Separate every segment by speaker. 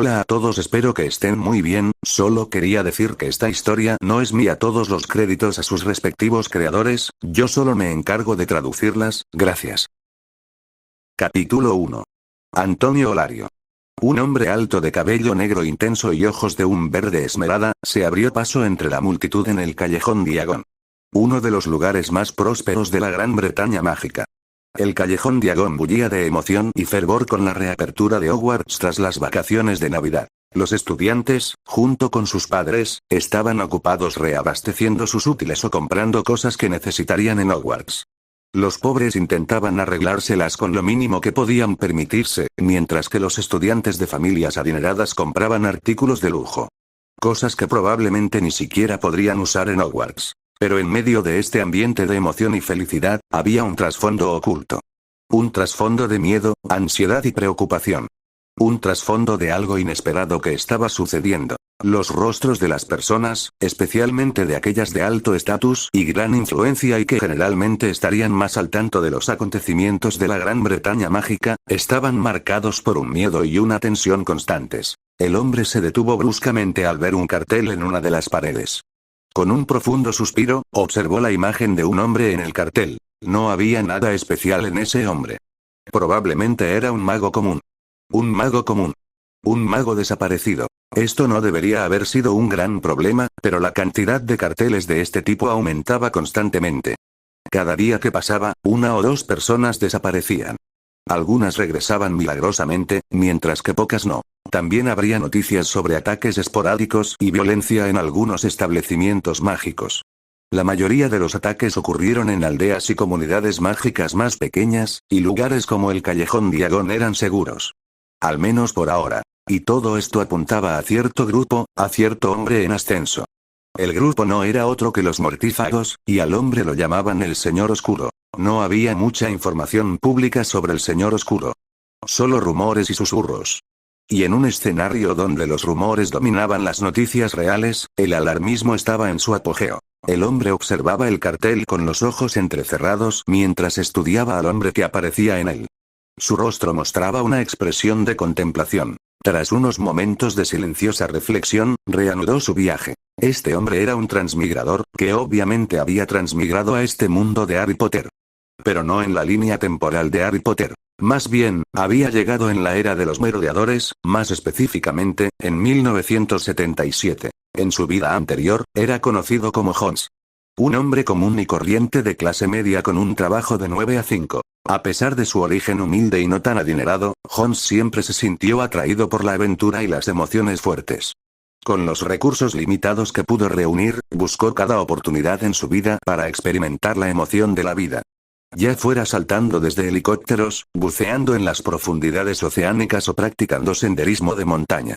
Speaker 1: Hola a todos, espero que estén muy bien. Solo quería decir que esta historia no es mía, todos los créditos a sus respectivos creadores, yo solo me encargo de traducirlas, gracias. Capítulo 1. Antonio Olario. Un hombre alto de cabello negro intenso y ojos de un verde esmeralda, se abrió paso entre la multitud en el callejón Diagon. Uno de los lugares más prósperos de la Gran Bretaña mágica. El callejón Diagon bullía de emoción y fervor con la reapertura de Hogwarts tras las vacaciones de Navidad. Los estudiantes, junto con sus padres, estaban ocupados reabasteciendo sus útiles o comprando cosas que necesitarían en Hogwarts. Los pobres intentaban arreglárselas con lo mínimo que podían permitirse, mientras que los estudiantes de familias adineradas compraban artículos de lujo. Cosas que probablemente ni siquiera podrían usar en Hogwarts. Pero en medio de este ambiente de emoción y felicidad, había un trasfondo oculto. Un trasfondo de miedo, ansiedad y preocupación. Un trasfondo de algo inesperado que estaba sucediendo. Los rostros de las personas, especialmente de aquellas de alto estatus y gran influencia y que generalmente estarían más al tanto de los acontecimientos de la Gran Bretaña mágica, estaban marcados por un miedo y una tensión constantes. El hombre se detuvo bruscamente al ver un cartel en una de las paredes. Con un profundo suspiro, observó la imagen de un hombre en el cartel. No había nada especial en ese hombre. Probablemente era un mago común. Un mago común. Un mago desaparecido. Esto no debería haber sido un gran problema, pero la cantidad de carteles de este tipo aumentaba constantemente. Cada día que pasaba, una o dos personas desaparecían. Algunas regresaban milagrosamente, mientras que pocas no. También habría noticias sobre ataques esporádicos y violencia en algunos establecimientos mágicos. La mayoría de los ataques ocurrieron en aldeas y comunidades mágicas más pequeñas, y lugares como el callejón Diagon eran seguros. Al menos por ahora. Y todo esto apuntaba a cierto grupo, a cierto hombre en ascenso. El grupo no era otro que los mortífagos, y al hombre lo llamaban el Señor Oscuro. No había mucha información pública sobre el Señor Oscuro. Solo rumores y susurros. Y en un escenario donde los rumores dominaban las noticias reales, el alarmismo estaba en su apogeo. El hombre observaba el cartel con los ojos entrecerrados mientras estudiaba al hombre que aparecía en él. Su rostro mostraba una expresión de contemplación. Tras unos momentos de silenciosa reflexión, reanudó su viaje. Este hombre era un transmigrador, que obviamente había transmigrado a este mundo de Harry Potter. Pero no en la línea temporal de Harry Potter. Más bien, había llegado en la era de los merodeadores, más específicamente, en 1977. En su vida anterior, era conocido como Holmes. Un hombre común y corriente de clase media con un trabajo de 9 a 5. A pesar de su origen humilde y no tan adinerado, Holmes siempre se sintió atraído por la aventura y las emociones fuertes. Con los recursos limitados que pudo reunir, buscó cada oportunidad en su vida para experimentar la emoción de la vida. Ya fuera saltando desde helicópteros, buceando en las profundidades oceánicas o practicando senderismo de montaña.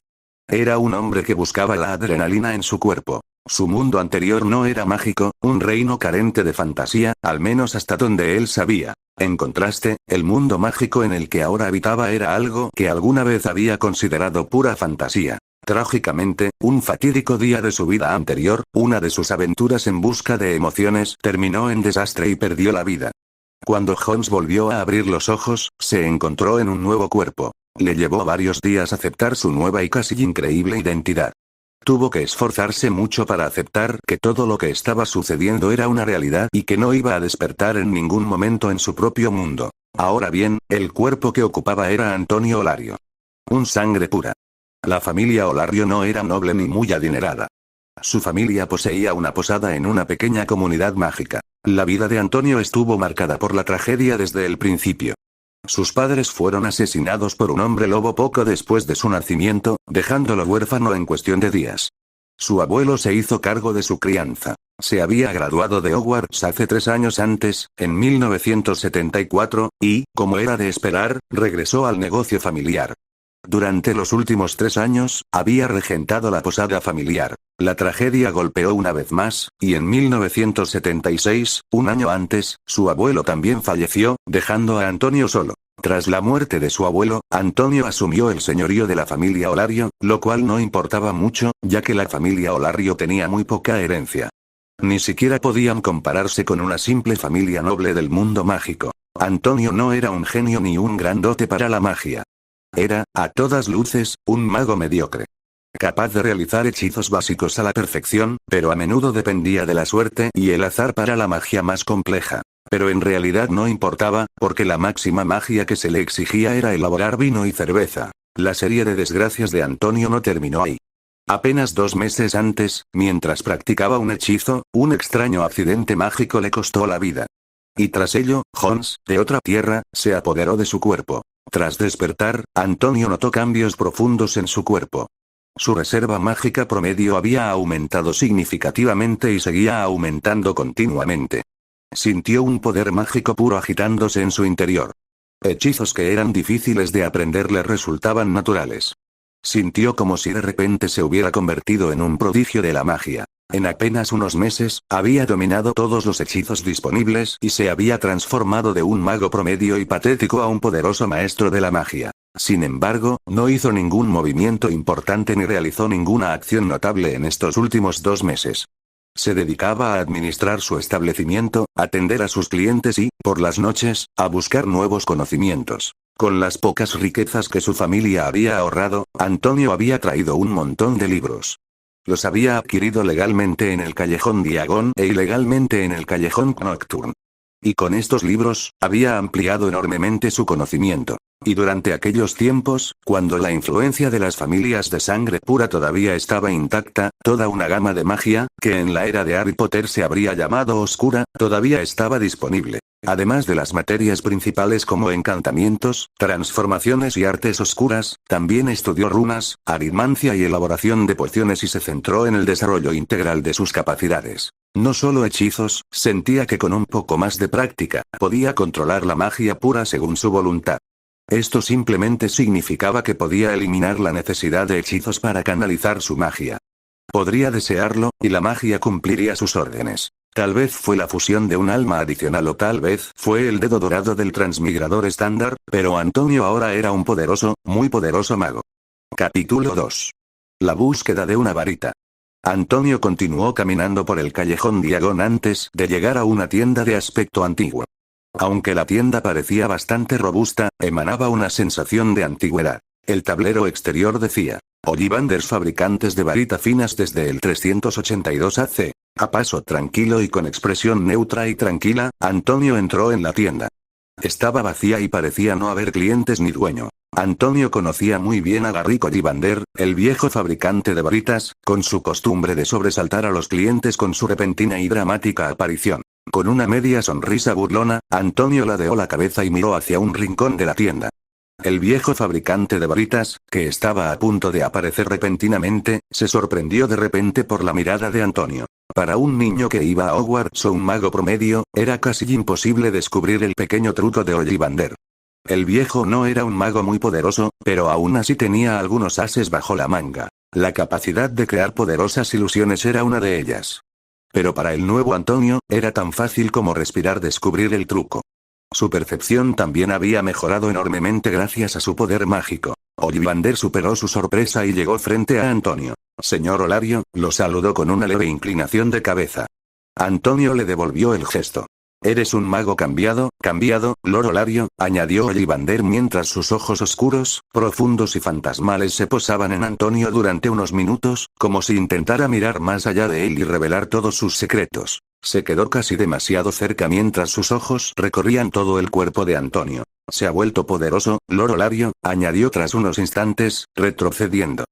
Speaker 1: Era un hombre que buscaba la adrenalina en su cuerpo. Su mundo anterior no era mágico, un reino carente de fantasía, al menos hasta donde él sabía. En contraste, el mundo mágico en el que ahora habitaba era algo que alguna vez había considerado pura fantasía. Trágicamente, un fatídico día de su vida anterior, una de sus aventuras en busca de emociones, terminó en desastre y perdió la vida. Cuando Holmes volvió a abrir los ojos, se encontró en un nuevo cuerpo. Le llevó varios días aceptar su nueva y casi increíble identidad. Tuvo que esforzarse mucho para aceptar que todo lo que estaba sucediendo era una realidad y que no iba a despertar en ningún momento en su propio mundo. Ahora bien, el cuerpo que ocupaba era Antonio Olario. Un sangre pura. La familia Olario no era noble ni muy adinerada. Su familia poseía una posada en una pequeña comunidad mágica. La vida de Antonio estuvo marcada por la tragedia desde el principio. Sus padres fueron asesinados por un hombre lobo poco después de su nacimiento, dejándolo huérfano en cuestión de días. Su abuelo se hizo cargo de su crianza. Se había graduado de Hogwarts hace 3 años antes, en 1974, y, como era de esperar, regresó al negocio familiar. Durante los últimos 3 años, había regentado la posada familiar. La tragedia golpeó una vez más, y en 1976, un año antes, su abuelo también falleció, dejando a Antonio solo. Tras la muerte de su abuelo, Antonio asumió el señorío de la familia Olario, lo cual no importaba mucho, ya que la familia Olario tenía muy poca herencia. Ni siquiera podían compararse con una simple familia noble del mundo mágico. Antonio no era un genio ni un gran dote para la magia. Era, a todas luces, un mago mediocre. Capaz de realizar hechizos básicos a la perfección, pero a menudo dependía de la suerte y el azar para la magia más compleja. Pero en realidad no importaba, porque la máxima magia que se le exigía era elaborar vino y cerveza. La serie de desgracias de Antonio no terminó ahí. Apenas 2 meses antes, mientras practicaba un hechizo, un extraño accidente mágico le costó la vida. Y tras ello, Jones, de otra tierra, se apoderó de su cuerpo. Tras despertar, Antonio notó cambios profundos en su cuerpo. Su reserva mágica promedio había aumentado significativamente y seguía aumentando continuamente. Sintió un poder mágico puro agitándose en su interior. Hechizos que eran difíciles de aprender le resultaban naturales. Sintió como si de repente se hubiera convertido en un prodigio de la magia. En apenas unos meses, había dominado todos los hechizos disponibles y se había transformado de un mago promedio y patético a un poderoso maestro de la magia. Sin embargo, no hizo ningún movimiento importante ni realizó ninguna acción notable en estos últimos 2 meses. Se dedicaba a administrar su establecimiento, atender a sus clientes y, por las noches, a buscar nuevos conocimientos. Con las pocas riquezas que su familia había ahorrado, Antonio había traído un montón de libros. Los había adquirido legalmente en el Callejón Diagon e ilegalmente en el Callejón Nocturne. Y con estos libros, había ampliado enormemente su conocimiento. Y durante aquellos tiempos, cuando la influencia de las familias de sangre pura todavía estaba intacta, toda una gama de magia, que en la era de Harry Potter se habría llamado oscura, todavía estaba disponible. Además de las materias principales como encantamientos, transformaciones y artes oscuras, también estudió runas, aritmancia y elaboración de pociones y se centró en el desarrollo integral de sus capacidades. No solo hechizos, sentía que con un poco más de práctica, podía controlar la magia pura según su voluntad. Esto simplemente significaba que podía eliminar la necesidad de hechizos para canalizar su magia. Podría desearlo, y la magia cumpliría sus órdenes. Tal vez fue la fusión de un alma adicional o tal vez fue el dedo dorado del transmigrador estándar, pero Antonio ahora era un poderoso, muy poderoso mago. Capítulo 2. La búsqueda de una varita. Antonio continuó caminando por el Callejón Diagon antes de llegar a una tienda de aspecto antiguo. Aunque la tienda parecía bastante robusta, emanaba una sensación de antigüedad. El tablero exterior decía: Ollivanders, fabricantes de varita finas desde el 382 AC. A paso tranquilo y con expresión neutra y tranquila, Antonio entró en la tienda. Estaba vacía y parecía no haber clientes ni dueño. Antonio conocía muy bien a Garrick Ollivander, el viejo fabricante de varitas, con su costumbre de sobresaltar a los clientes con su repentina y dramática aparición. Con una media sonrisa burlona, Antonio ladeó la cabeza y miró hacia un rincón de la tienda. El viejo fabricante de varitas, que estaba a punto de aparecer repentinamente, se sorprendió de repente por la mirada de Antonio. Para un niño que iba a Hogwarts o un mago promedio, era casi imposible descubrir el pequeño truco de Ollivander. El viejo no era un mago muy poderoso, pero aún así tenía algunos ases bajo la manga. La capacidad de crear poderosas ilusiones era una de ellas. Pero para el nuevo Antonio, era tan fácil como respirar descubrir el truco. Su percepción también había mejorado enormemente gracias a su poder mágico. Ollivander superó su sorpresa y llegó frente a Antonio. Señor Olario, lo saludó con una leve inclinación de cabeza. Antonio le devolvió el gesto. Eres un mago cambiado, Lord Olario, añadió Ollivander mientras sus ojos oscuros, profundos y fantasmales se posaban en Antonio durante unos minutos, como si intentara mirar más allá de él y revelar todos sus secretos. Se quedó casi demasiado cerca mientras sus ojos recorrían todo el cuerpo de Antonio. Se ha vuelto poderoso, Lord Olario, añadió tras unos instantes, retrocediendo.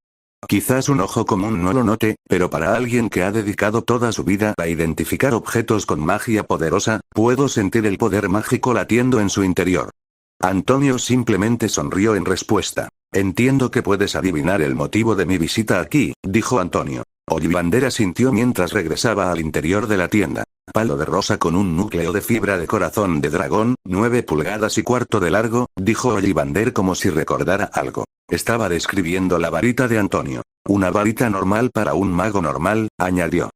Speaker 1: Quizás un ojo común no lo note, pero para alguien que ha dedicado toda su vida a identificar objetos con magia poderosa, puedo sentir el poder mágico latiendo en su interior. Antonio simplemente sonrió en respuesta. Entiendo que puedes adivinar el motivo de mi visita aquí, dijo Antonio. Ollivander asintió mientras regresaba al interior de la tienda. Palo de rosa con un núcleo de fibra de corazón de dragón, 9 pulgadas y cuarto de largo, dijo Ollivander como si recordara algo. Estaba describiendo la varita de Antonio. Una varita normal para un mago normal, añadió.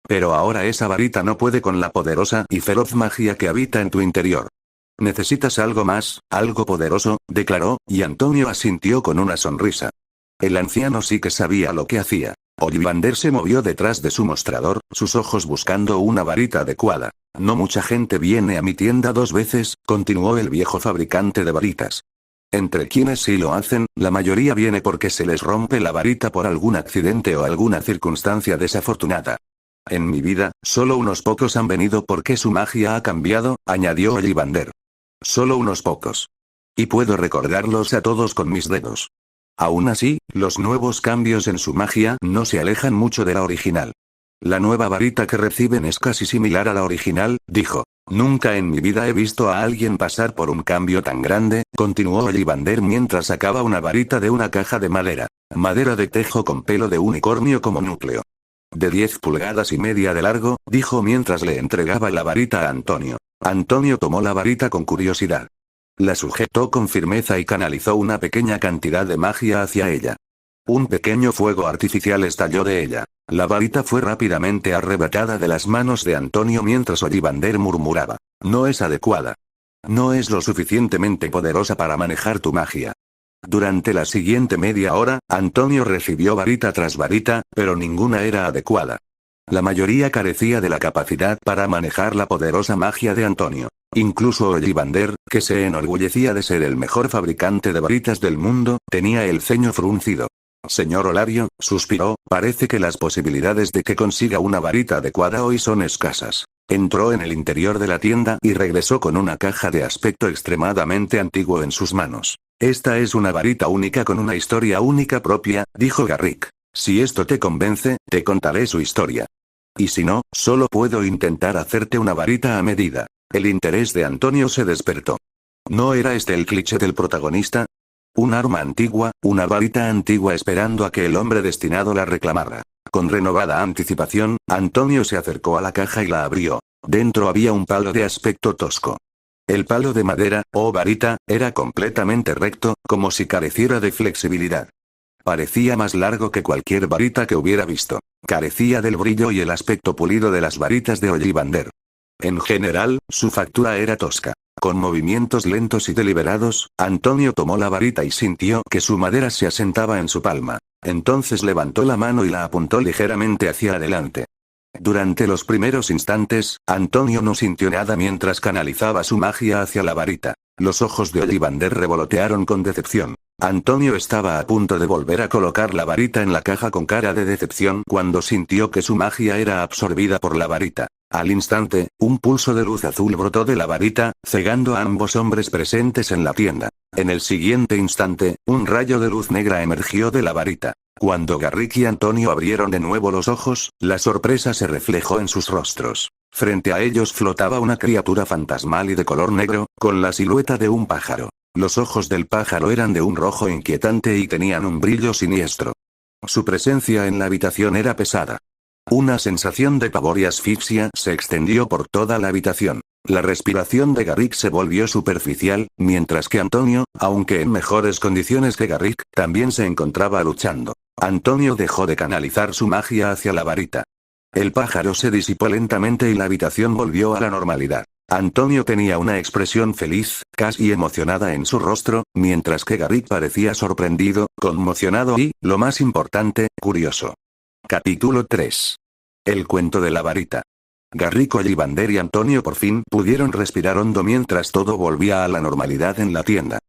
Speaker 1: Pero ahora esa varita no puede con la poderosa y feroz magia que habita en tu interior. Necesitas algo más, algo poderoso, declaró, y Antonio asintió con una sonrisa. El anciano sí que sabía lo que hacía. Ollivander se movió detrás de su mostrador, sus ojos buscando una varita adecuada. No mucha gente viene a mi tienda 2 veces, continuó el viejo fabricante de varitas. Entre quienes sí lo hacen, la mayoría viene porque se les rompe la varita por algún accidente o alguna circunstancia desafortunada. En mi vida, solo unos pocos han venido porque su magia ha cambiado, añadió Ollivander. Solo unos pocos. Y puedo recordarlos a todos con mis dedos. Aún así, los nuevos cambios en su magia no se alejan mucho de la original. La nueva varita que reciben es casi similar a la original, dijo. Nunca en mi vida he visto a alguien pasar por un cambio tan grande, continuó Ollivander mientras sacaba una varita de una caja de madera. Madera de tejo con pelo de unicornio como núcleo. De 10 pulgadas y media de largo, dijo mientras le entregaba la varita a Antonio. Antonio tomó la varita con curiosidad. La sujetó con firmeza y canalizó una pequeña cantidad de magia hacia ella. Un pequeño fuego artificial estalló de ella. La varita fue rápidamente arrebatada de las manos de Antonio mientras Ollivander murmuraba. No es adecuada. No es lo suficientemente poderosa para manejar tu magia. Durante la siguiente media hora, Antonio recibió varita tras varita, pero ninguna era adecuada. La mayoría carecía de la capacidad para manejar la poderosa magia de Antonio. Incluso Ollivander, que se enorgullecía de ser el mejor fabricante de varitas del mundo, tenía el ceño fruncido. Señor Olario, suspiró, parece que las posibilidades de que consiga una varita adecuada hoy son escasas. Entró en el interior de la tienda y regresó con una caja de aspecto extremadamente antiguo en sus manos. Esta es una varita única con una historia única propia, dijo Garrick. Si esto te convence, te contaré su historia. Y si no, solo puedo intentar hacerte una varita a medida. El interés de Antonio se despertó. ¿No era este el cliché del protagonista? Un arma antigua, una varita antigua esperando a que el hombre destinado la reclamara. Con renovada anticipación, Antonio se acercó a la caja y la abrió. Dentro había un palo de aspecto tosco. El palo de madera, o varita, era completamente recto, como si careciera de flexibilidad. Parecía más largo que cualquier varita que hubiera visto. Carecía del brillo y el aspecto pulido de las varitas de Ollivander. En general, su factura era tosca. Con movimientos lentos y deliberados, Antonio tomó la varita y sintió que su madera se asentaba en su palma. Entonces levantó la mano y la apuntó ligeramente hacia adelante. Durante los primeros instantes, Antonio no sintió nada mientras canalizaba su magia hacia la varita. Los ojos de Ollivander revolotearon con decepción. Antonio estaba a punto de volver a colocar la varita en la caja con cara de decepción cuando sintió que su magia era absorbida por la varita. Al instante, un pulso de luz azul brotó de la varita, cegando a ambos hombres presentes en la tienda. En el siguiente instante, un rayo de luz negra emergió de la varita. Cuando Garrick y Antonio abrieron de nuevo los ojos, la sorpresa se reflejó en sus rostros. Frente a ellos flotaba una criatura fantasmal y de color negro, con la silueta de un pájaro. Los ojos del pájaro eran de un rojo inquietante y tenían un brillo siniestro. Su presencia en la habitación era pesada. Una sensación de pavor y asfixia se extendió por toda la habitación. La respiración de Garrick se volvió superficial, mientras que Antonio, aunque en mejores condiciones que Garrick, también se encontraba luchando. Antonio dejó de canalizar su magia hacia la varita. El pájaro se disipó lentamente y la habitación volvió a la normalidad. Antonio tenía una expresión feliz, casi emocionada en su rostro, mientras que Garrick parecía sorprendido, conmocionado y, lo más importante, curioso. Capítulo 3. El cuento de la varita. Garrick, Ollivander y Antonio por fin pudieron respirar hondo mientras todo volvía a la normalidad en la tienda.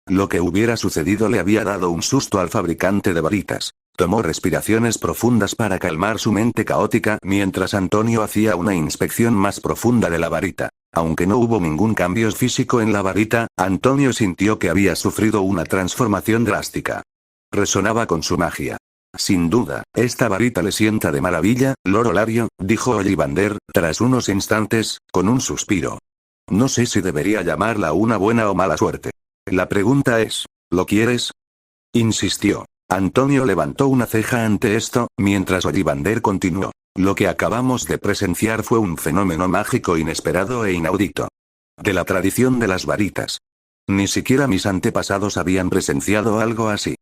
Speaker 1: Lo que hubiera sucedido le había dado un susto al fabricante de varitas. Tomó respiraciones profundas para calmar su mente caótica mientras Antonio hacía una inspección más profunda de la varita. Aunque no hubo ningún cambio físico en la varita, Antonio sintió que había sufrido una transformación drástica. Resonaba con su magia. Sin duda, esta varita le sienta de maravilla, Lord Olario, dijo Ollivander, tras unos instantes, con un suspiro. No sé si debería llamarla una buena o mala suerte. La pregunta es, ¿lo quieres? Insistió. Antonio levantó una ceja ante esto, mientras Ollivander continuó. Lo que acabamos de presenciar fue un fenómeno mágico inesperado e inaudito. De la tradición de las varitas. Ni siquiera mis antepasados habían presenciado algo así.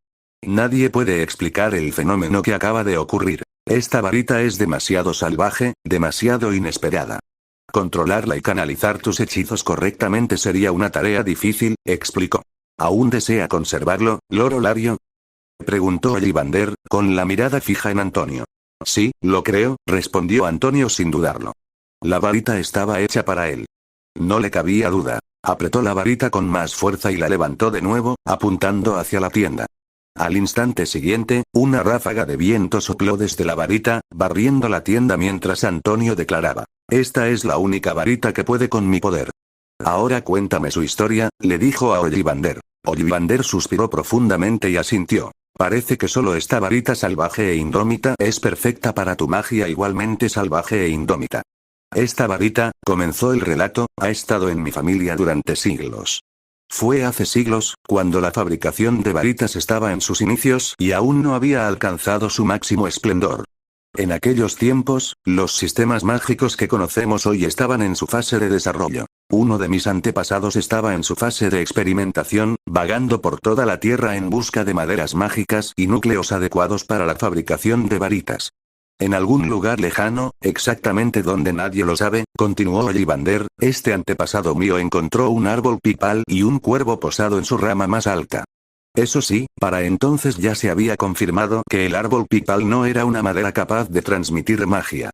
Speaker 1: Nadie puede explicar el fenómeno que acaba de ocurrir. Esta varita es demasiado salvaje, demasiado inesperada. Controlarla y canalizar tus hechizos correctamente sería una tarea difícil, explicó. ¿Aún desea conservarlo, Lord Olario? Preguntó Ollivander, con la mirada fija en Antonio. Sí, lo creo, respondió Antonio sin dudarlo. La varita estaba hecha para él. No le cabía duda. Apretó la varita con más fuerza y la levantó de nuevo, apuntando hacia la tienda. Al instante siguiente, una ráfaga de viento sopló desde la varita, barriendo la tienda mientras Antonio declaraba: «Esta es la única varita que puede con mi poder». «Ahora cuéntame su historia», le dijo a Ollivander. Ollivander suspiró profundamente y asintió. «Parece que solo esta varita salvaje e indómita es perfecta para tu magia igualmente salvaje e indómita. Esta varita», comenzó el relato, «ha estado en mi familia durante siglos. Fue hace siglos, cuando la fabricación de varitas estaba en sus inicios y aún no había alcanzado su máximo esplendor. En aquellos tiempos, los sistemas mágicos que conocemos hoy estaban en su fase de desarrollo. Uno de mis antepasados estaba en su fase de experimentación, vagando por toda la Tierra en busca de maderas mágicas y núcleos adecuados para la fabricación de varitas. En algún lugar lejano, exactamente donde nadie lo sabe, continuó Ollivander, este antepasado mío encontró un árbol pipal y un cuervo posado en su rama más alta. Eso sí, para entonces ya se había confirmado que el árbol pipal no era una madera capaz de transmitir magia.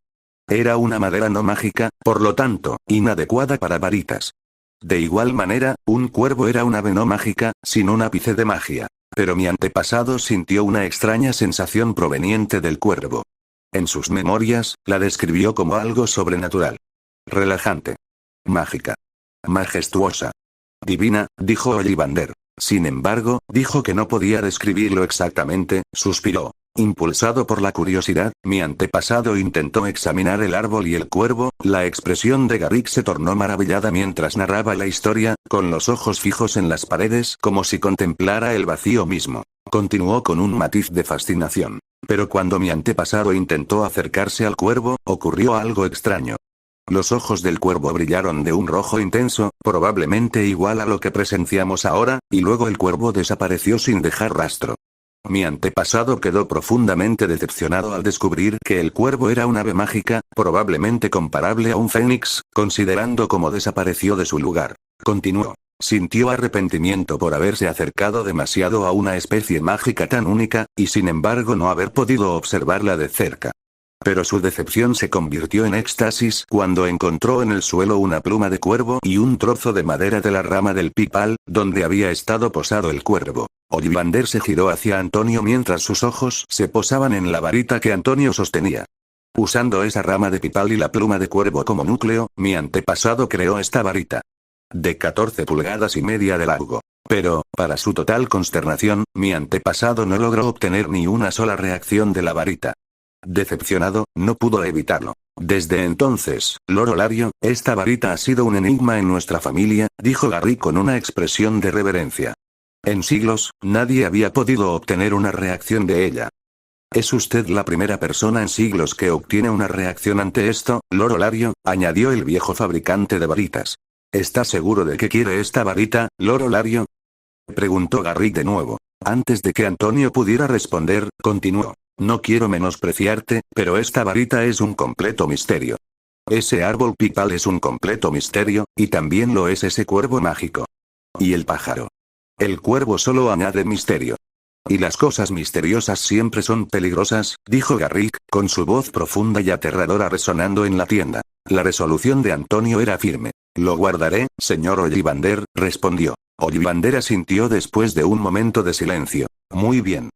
Speaker 1: Era una madera no mágica, por lo tanto, inadecuada para varitas. De igual manera, un cuervo era una ave no mágica, sin un ápice de magia. Pero mi antepasado sintió una extraña sensación proveniente del cuervo. En sus memorias, la describió como algo sobrenatural. Relajante. Mágica. Majestuosa. Divina, dijo Ollivander. Sin embargo, dijo que no podía describirlo exactamente, suspiró. Impulsado por la curiosidad, mi antepasado intentó examinar el árbol y el cuervo. La expresión de Garrick se tornó maravillada mientras narraba la historia, con los ojos fijos en las paredes como si contemplara el vacío mismo. Continuó con un matiz de fascinación. Pero cuando mi antepasado intentó acercarse al cuervo, ocurrió algo extraño. Los ojos del cuervo brillaron de un rojo intenso, probablemente igual a lo que presenciamos ahora, y luego el cuervo desapareció sin dejar rastro. Mi antepasado quedó profundamente decepcionado al descubrir que el cuervo era un ave mágica, probablemente comparable a un fénix, considerando cómo desapareció de su lugar. Continuó. Sintió arrepentimiento por haberse acercado demasiado a una especie mágica tan única, y sin embargo no haber podido observarla de cerca. Pero su decepción se convirtió en éxtasis cuando encontró en el suelo una pluma de cuervo y un trozo de madera de la rama del pipal, donde había estado posado el cuervo. Ollivander se giró hacia Antonio mientras sus ojos se posaban en la varita que Antonio sostenía. Usando esa rama de pipal y la pluma de cuervo como núcleo, mi antepasado creó esta varita. De 14 pulgadas y media de largo. Pero, para su total consternación, mi antepasado no logró obtener ni una sola reacción de la varita. Decepcionado, no pudo evitarlo. Desde entonces, Lord Olario, esta varita ha sido un enigma en nuestra familia, dijo Garrick con una expresión de reverencia. En siglos, nadie había podido obtener una reacción de ella. Es usted la primera persona en siglos que obtiene una reacción ante esto, Lord Olario, añadió el viejo fabricante de varitas. ¿Está seguro de que quiere esta varita, Lord Olario?, preguntó Garrick de nuevo. Antes de que Antonio pudiera responder, continuó. No quiero menospreciarte, pero esta varita es un completo misterio. Ese árbol pipal es un completo misterio, y también lo es ese cuervo mágico. Y el pájaro. El cuervo solo añade misterio. Y las cosas misteriosas siempre son peligrosas, dijo Garrick, con su voz profunda y aterradora resonando en la tienda. La resolución de Antonio era firme. Lo guardaré, señor Ollivander, respondió. Ollivander asintió después de un momento de silencio. Muy bien.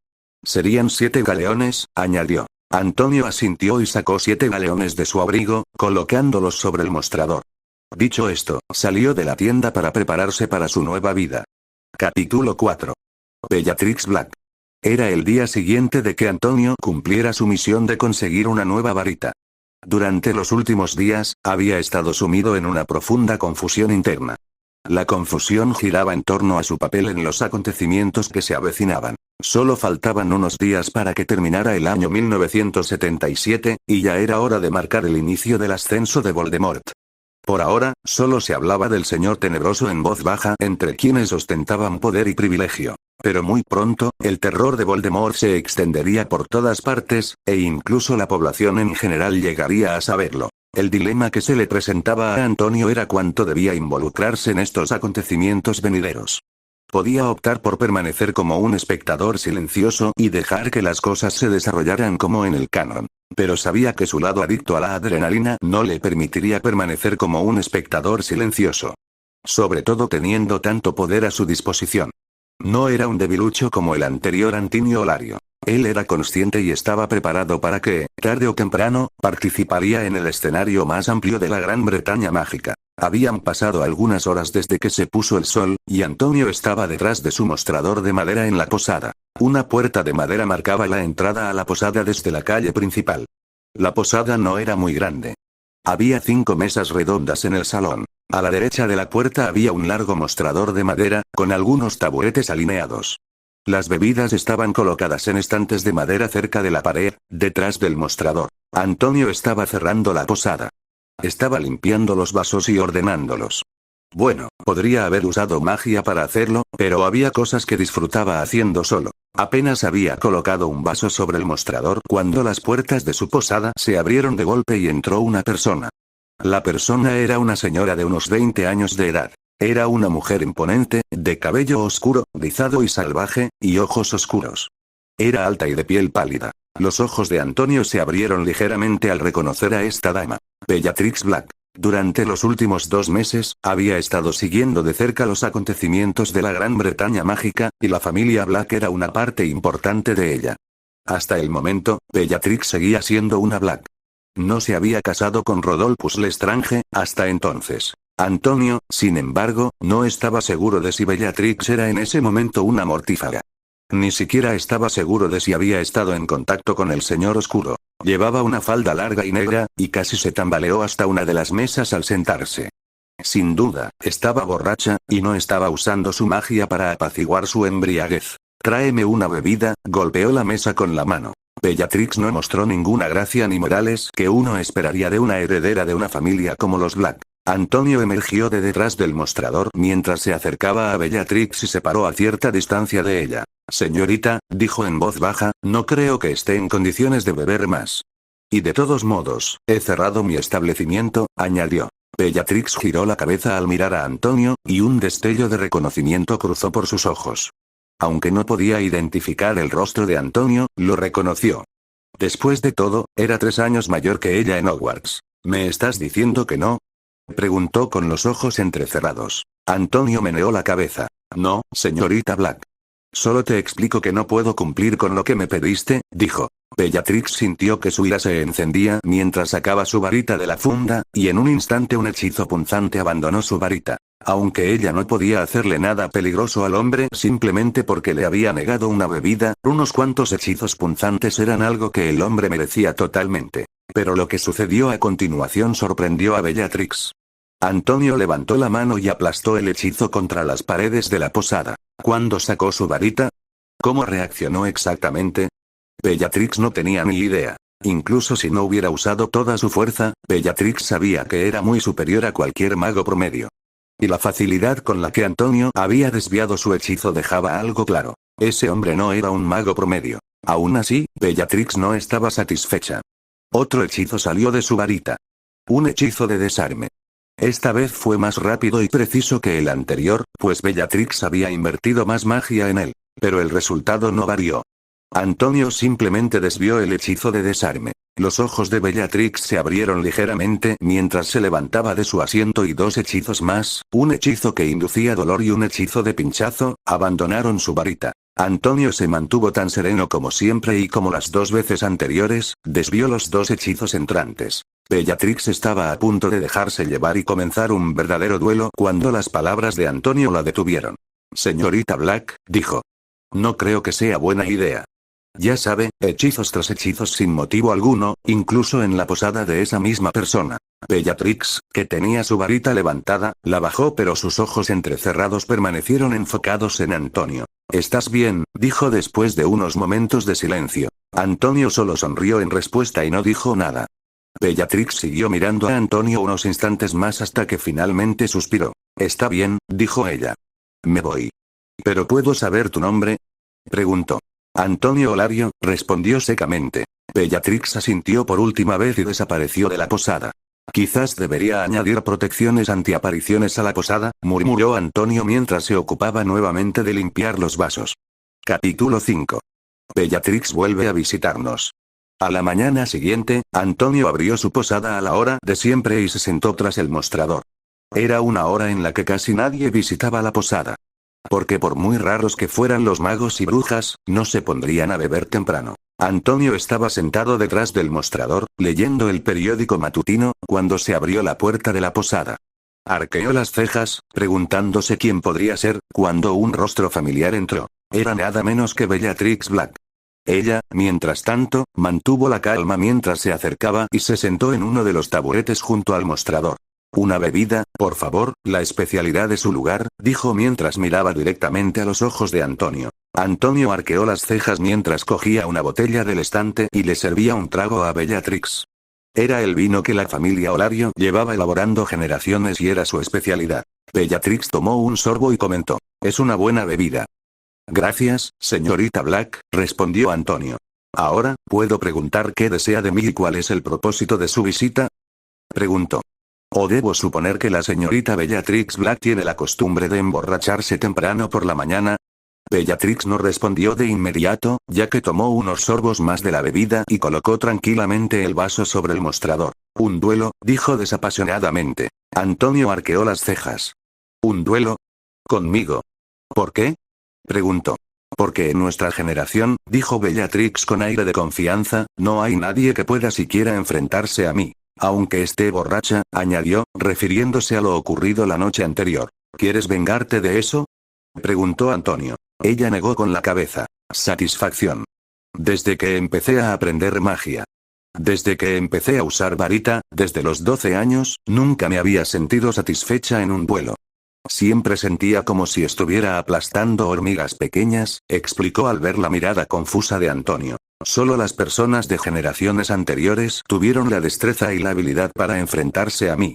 Speaker 1: Serían 7 galeones, añadió. Antonio asintió y sacó 7 galeones de su abrigo, colocándolos sobre el mostrador. Dicho esto, salió de la tienda para prepararse para su nueva vida. Capítulo 4. Bellatrix Black. Era el día siguiente de que Antonio cumpliera su misión de conseguir una nueva varita. Durante los últimos días, había estado sumido en una profunda confusión interna. La confusión giraba en torno a su papel en los acontecimientos que se avecinaban. Solo faltaban unos días para que terminara el año 1977, y ya era hora de marcar el inicio del ascenso de Voldemort. Por ahora, solo se hablaba del Señor Tenebroso en voz baja entre quienes ostentaban poder y privilegio. Pero muy pronto, el terror de Voldemort se extendería por todas partes, e incluso la población en general llegaría a saberlo. El dilema que se le presentaba a Antonio era cuánto debía involucrarse en estos acontecimientos venideros. Podía optar por permanecer como un espectador silencioso y dejar que las cosas se desarrollaran como en el canon. Pero sabía que su lado adicto a la adrenalina no le permitiría permanecer como un espectador silencioso. sobre todo teniendo tanto poder a su disposición. No era un debilucho como el anterior Antonio Olario. Él era consciente y estaba preparado para que, tarde o temprano, participaría en el escenario más amplio de la Gran Bretaña mágica. Habían pasado algunas horas desde que se puso el sol, y Antonio estaba detrás de su mostrador de madera en la posada. Una puerta de madera marcaba la entrada a la posada desde la calle principal. La posada no era muy grande. Había 5 mesas redondas en el salón. A la derecha de la puerta había un largo mostrador de madera, con algunos taburetes alineados. Las bebidas estaban colocadas en estantes de madera cerca de la pared, detrás del mostrador. Antonio estaba cerrando la posada. Estaba limpiando los vasos y ordenándolos. Bueno, podría haber usado magia para hacerlo, pero había cosas que disfrutaba haciendo solo. Apenas había colocado un vaso sobre el mostrador cuando las puertas de su posada se abrieron de golpe y entró una persona. La persona era una señora de unos 20 años de edad. Era una mujer imponente, de cabello oscuro, rizado y salvaje, y ojos oscuros. Era alta y de piel pálida. Los ojos de Antonio se abrieron ligeramente al reconocer a esta dama. Bellatrix Black. Durante los últimos 2 meses, había estado siguiendo de cerca los acontecimientos de la Gran Bretaña mágica, y la familia Black era una parte importante de ella. Hasta el momento, Bellatrix seguía siendo una Black. No se había casado con Rodolphus Lestrange, hasta entonces. Antonio, sin embargo, no estaba seguro de si Bellatrix era en ese momento una mortífaga. Ni siquiera estaba seguro de si había estado en contacto con el señor oscuro. Llevaba una falda larga y negra, y casi se tambaleó hasta una de las mesas al sentarse. Sin duda, estaba borracha, y no estaba usando su magia para apaciguar su embriaguez. Tráeme una bebida, golpeó la mesa con la mano. Bellatrix no mostró ninguna gracia ni modales que uno esperaría de una heredera de una familia como los Black. Antonio emergió de detrás del mostrador mientras se acercaba a Bellatrix y se paró a cierta distancia de ella. Señorita, dijo en voz baja, no creo que esté en condiciones de beber más. Y de todos modos, he cerrado mi establecimiento, añadió. Bellatrix giró la cabeza al mirar a Antonio, y un destello de reconocimiento cruzó por sus ojos. Aunque no podía identificar el rostro de Antonio, lo reconoció. Después de todo, era 3 años mayor que ella en Hogwarts. ¿Me estás diciendo que no? Preguntó con los ojos entrecerrados. Antonio meneó la cabeza. No, señorita Black. Solo te explico que no puedo cumplir con lo que me pediste, dijo. Bellatrix sintió que su ira se encendía mientras sacaba su varita de la funda, y en un instante un hechizo punzante abandonó su varita. Aunque ella no podía hacerle nada peligroso al hombre simplemente porque le había negado una bebida, unos cuantos hechizos punzantes eran algo que el hombre merecía totalmente. Pero lo que sucedió a continuación sorprendió a Bellatrix. Antonio levantó la mano y aplastó el hechizo contra las paredes de la posada. ¿Cuándo sacó su varita? ¿Cómo reaccionó exactamente? Bellatrix no tenía ni idea. Incluso si no hubiera usado toda su fuerza, Bellatrix sabía que era muy superior a cualquier mago promedio. Y la facilidad con la que Antonio había desviado su hechizo dejaba algo claro. Ese hombre no era un mago promedio. Aún así, Bellatrix no estaba satisfecha. Otro hechizo salió de su varita. Un hechizo de desarme. Esta vez fue más rápido y preciso que el anterior, pues Bellatrix había invertido más magia en él. Pero el resultado no varió. Antonio simplemente desvió el hechizo de desarme. Los ojos de Bellatrix se abrieron ligeramente mientras se levantaba de su asiento y 2 hechizos más, un hechizo que inducía dolor y un hechizo de pinchazo, abandonaron su varita. Antonio se mantuvo tan sereno como siempre y como las 2 veces anteriores, desvió los 2 hechizos entrantes. Bellatrix estaba a punto de dejarse llevar y comenzar un verdadero duelo cuando las palabras de Antonio la detuvieron. Señorita Black, dijo. No creo que sea buena idea. Ya sabe, hechizos tras hechizos sin motivo alguno, incluso en la posada de esa misma persona. Bellatrix, que tenía su varita levantada, la bajó pero sus ojos entrecerrados permanecieron enfocados en Antonio. ¿Estás bien?, dijo después de unos momentos de silencio. Antonio solo sonrió en respuesta y no dijo nada. Bellatrix siguió mirando a Antonio unos instantes más hasta que finalmente suspiró. Está bien, dijo ella. Me voy. ¿Pero puedo saber tu nombre?, preguntó. Antonio Olario, respondió secamente. Bellatrix asintió por última vez y desapareció de la posada. Quizás debería añadir protecciones antiapariciones a la posada, murmuró Antonio mientras se ocupaba nuevamente de limpiar los vasos. Capítulo 5. Bellatrix vuelve a visitarnos. A la mañana siguiente, Antonio abrió su posada a la hora de siempre y se sentó tras el mostrador. Era una hora en la que casi nadie visitaba la posada. Porque por muy raros que fueran los magos y brujas, no se pondrían a beber temprano. Antonio estaba sentado detrás del mostrador, leyendo el periódico matutino, cuando se abrió la puerta de la posada. Arqueó las cejas, preguntándose quién podría ser, cuando un rostro familiar entró. Era nada menos que Bellatrix Black. Ella, mientras tanto, mantuvo la calma mientras se acercaba y se sentó en uno de los taburetes junto al mostrador. «Una bebida, por favor, la especialidad de su lugar», dijo mientras miraba directamente a los ojos de Antonio. Antonio arqueó las cejas mientras cogía una botella del estante y le servía un trago a Bellatrix. Era el vino que la familia Olario llevaba elaborando generaciones y era su especialidad. Bellatrix tomó un sorbo y comentó: «Es una buena bebida». «Gracias, señorita Black», respondió Antonio. «Ahora, ¿puedo preguntar qué desea de mí y cuál es el propósito de su visita?», preguntó. «¿O debo suponer que la señorita Bellatrix Black tiene la costumbre de emborracharse temprano por la mañana?». Bellatrix no respondió de inmediato, ya que tomó unos sorbos más de la bebida y colocó tranquilamente el vaso sobre el mostrador. «Un duelo», dijo desapasionadamente. Antonio arqueó las cejas. «¿Un duelo? ¿Conmigo? ¿Por qué?», preguntó. «Porque en nuestra generación», dijo Bellatrix con aire de confianza, «no hay nadie que pueda siquiera enfrentarse a mí. Aunque esté borracha», añadió, refiriéndose a lo ocurrido la noche anterior. «¿Quieres vengarte de eso?», preguntó Antonio. Ella negó con la cabeza. «Satisfacción. Desde que empecé a aprender magia. Desde que empecé a usar varita, desde los 12 años, nunca me había sentido satisfecha en un duelo. Siempre sentía como si estuviera aplastando hormigas pequeñas», explicó al ver la mirada confusa de Antonio. «Solo las personas de generaciones anteriores tuvieron la destreza y la habilidad para enfrentarse a mí.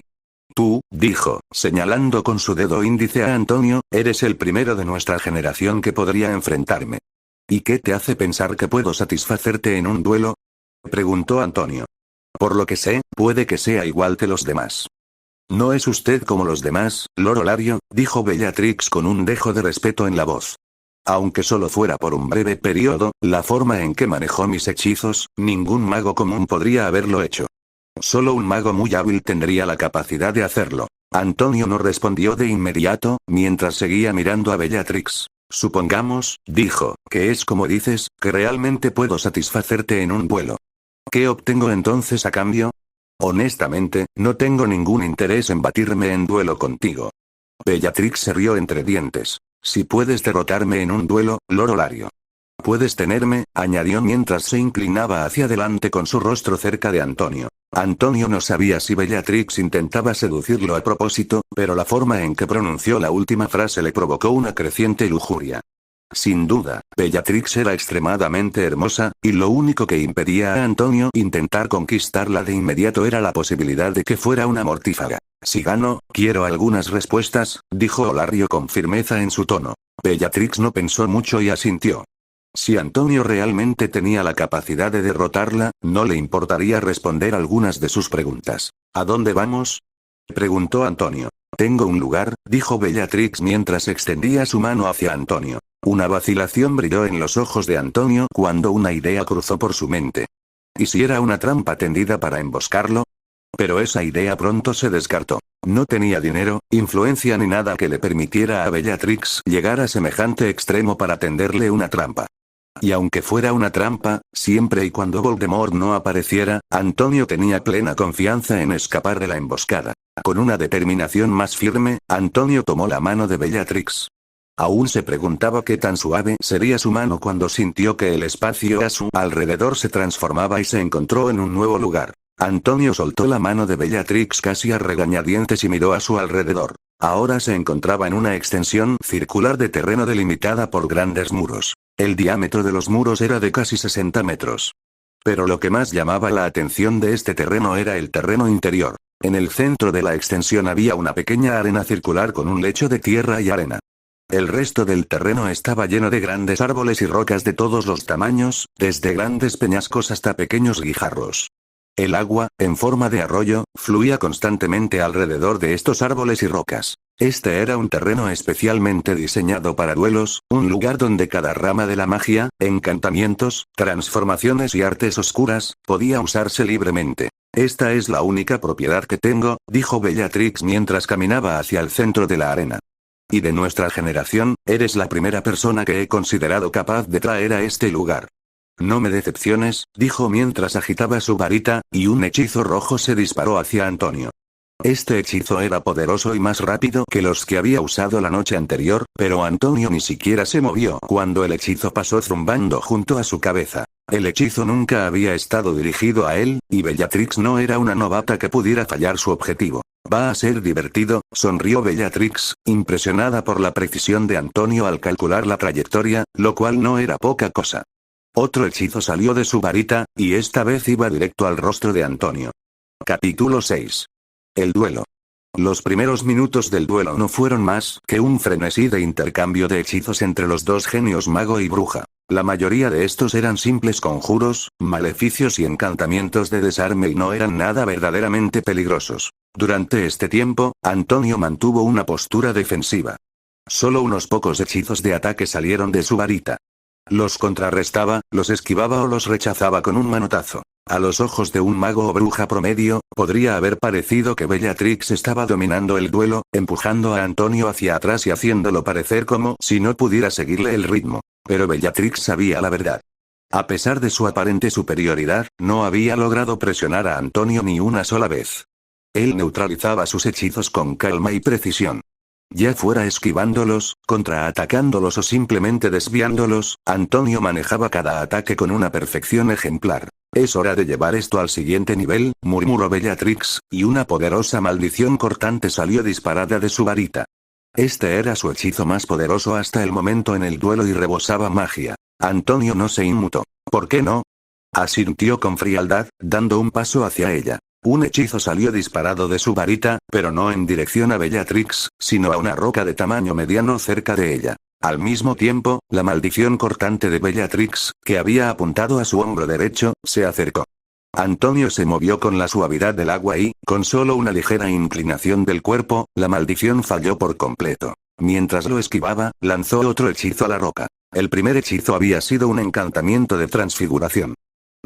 Speaker 1: Tú», dijo, señalando con su dedo índice a Antonio, «eres el primero de nuestra generación que podría enfrentarme». «¿Y qué te hace pensar que puedo satisfacerte en un duelo?», preguntó Antonio. «Por lo que sé, puede que sea igual que los demás». «No es usted como los demás, Lord Olario», dijo Bellatrix con un dejo de respeto en la voz. «Aunque solo fuera por un breve periodo, la forma en que manejó mis hechizos, ningún mago común podría haberlo hecho. Solo un mago muy hábil tendría la capacidad de hacerlo». Antonio no respondió de inmediato, mientras seguía mirando a Bellatrix. «Supongamos», dijo, «que es como dices, que realmente puedo satisfacerte en un duelo. ¿Qué obtengo entonces a cambio?». «Honestamente, no tengo ningún interés en batirme en duelo contigo». Bellatrix se rió entre dientes. «Si puedes derrotarme en un duelo, Lord Olario. Puedes tenerme», añadió mientras se inclinaba hacia adelante con su rostro cerca de Antonio. Antonio no sabía si Bellatrix intentaba seducirlo a propósito, pero la forma en que pronunció la última frase le provocó una creciente lujuria. Sin duda, Bellatrix era extremadamente hermosa, y lo único que impedía a Antonio intentar conquistarla de inmediato era la posibilidad de que fuera una mortífaga. «Si gano, quiero algunas respuestas», dijo Olario con firmeza en su tono. Bellatrix no pensó mucho y asintió. Si Antonio realmente tenía la capacidad de derrotarla, no le importaría responder algunas de sus preguntas. «¿A dónde vamos?», preguntó Antonio. «Tengo un lugar», dijo Bellatrix mientras extendía su mano hacia Antonio. Una vacilación brilló en los ojos de Antonio cuando una idea cruzó por su mente. ¿Y si era una trampa tendida para emboscarlo? Pero esa idea pronto se descartó. No tenía dinero, influencia ni nada que le permitiera a Bellatrix llegar a semejante extremo para tenderle una trampa. Y aunque fuera una trampa, siempre y cuando Voldemort no apareciera, Antonio tenía plena confianza en escapar de la emboscada. Con una determinación más firme, Antonio tomó la mano de Bellatrix. Aún se preguntaba qué tan suave sería su mano cuando sintió que el espacio a su alrededor se transformaba y se encontró en un nuevo lugar. Antonio soltó la mano de Bellatrix casi a regañadientes y miró a su alrededor. Ahora se encontraba en una extensión circular de terreno delimitada por grandes muros. El diámetro de los muros era de casi 60 metros. Pero lo que más llamaba la atención de este terreno era el terreno interior. En el centro de la extensión había una pequeña arena circular con un lecho de tierra y arena. El resto del terreno estaba lleno de grandes árboles y rocas de todos los tamaños, desde grandes peñascos hasta pequeños guijarros. El agua, en forma de arroyo, fluía constantemente alrededor de estos árboles y rocas. Este era un terreno especialmente diseñado para duelos, un lugar donde cada rama de la magia, encantamientos, transformaciones y artes oscuras, podía usarse libremente. Esta es la única propiedad que tengo, dijo Bellatrix mientras caminaba hacia el centro de la arena. Y de nuestra generación, eres la primera persona que he considerado capaz de traer a este lugar. No me decepciones, dijo mientras agitaba su varita, y un hechizo rojo se disparó hacia Antonio. Este hechizo era poderoso y más rápido que los que había usado la noche anterior, pero Antonio ni siquiera se movió cuando el hechizo pasó zumbando junto a su cabeza. El hechizo nunca había estado dirigido a él, y Bellatrix no era una novata que pudiera fallar su objetivo. Va a ser divertido, sonrió Bellatrix, impresionada por la precisión de Antonio al calcular la trayectoria, lo cual no era poca cosa. Otro hechizo salió de su varita, y esta vez iba directo al rostro de Antonio. Capítulo 6. El duelo. Los primeros minutos del duelo no fueron más que un frenesí de intercambio de hechizos entre los dos genios mago y bruja. La mayoría de estos eran simples conjuros, maleficios y encantamientos de desarme y no eran nada verdaderamente peligrosos. Durante este tiempo, Antonio mantuvo una postura defensiva. Solo unos pocos hechizos de ataque salieron de su varita. Los contrarrestaba, los esquivaba o los rechazaba con un manotazo. A los ojos de un mago o bruja promedio, podría haber parecido que Bellatrix estaba dominando el duelo, empujando a Antonio hacia atrás y haciéndolo parecer como si no pudiera seguirle el ritmo. Pero Bellatrix sabía la verdad. A pesar de su aparente superioridad, no había logrado presionar a Antonio ni una sola vez. Él neutralizaba sus hechizos con calma y precisión. Ya fuera esquivándolos, contraatacándolos o simplemente desviándolos, Antonio manejaba cada ataque con una perfección ejemplar. Es hora de llevar esto al siguiente nivel, murmuró Bellatrix, y una poderosa maldición cortante salió disparada de su varita. Este era su hechizo más poderoso hasta el momento en el duelo y rebosaba magia. Antonio no se inmutó. ¿Por qué no? Asintió con frialdad, dando un paso hacia ella. Un hechizo salió disparado de su varita, pero no en dirección a Bellatrix, sino a una roca de tamaño mediano cerca de ella. Al mismo tiempo, la maldición cortante de Bellatrix, que había apuntado a su hombro derecho, se acercó. Antonio se movió con la suavidad del agua y, con solo una ligera inclinación del cuerpo, la maldición falló por completo. Mientras lo esquivaba, lanzó otro hechizo a la roca. El primer hechizo había sido un encantamiento de transfiguración.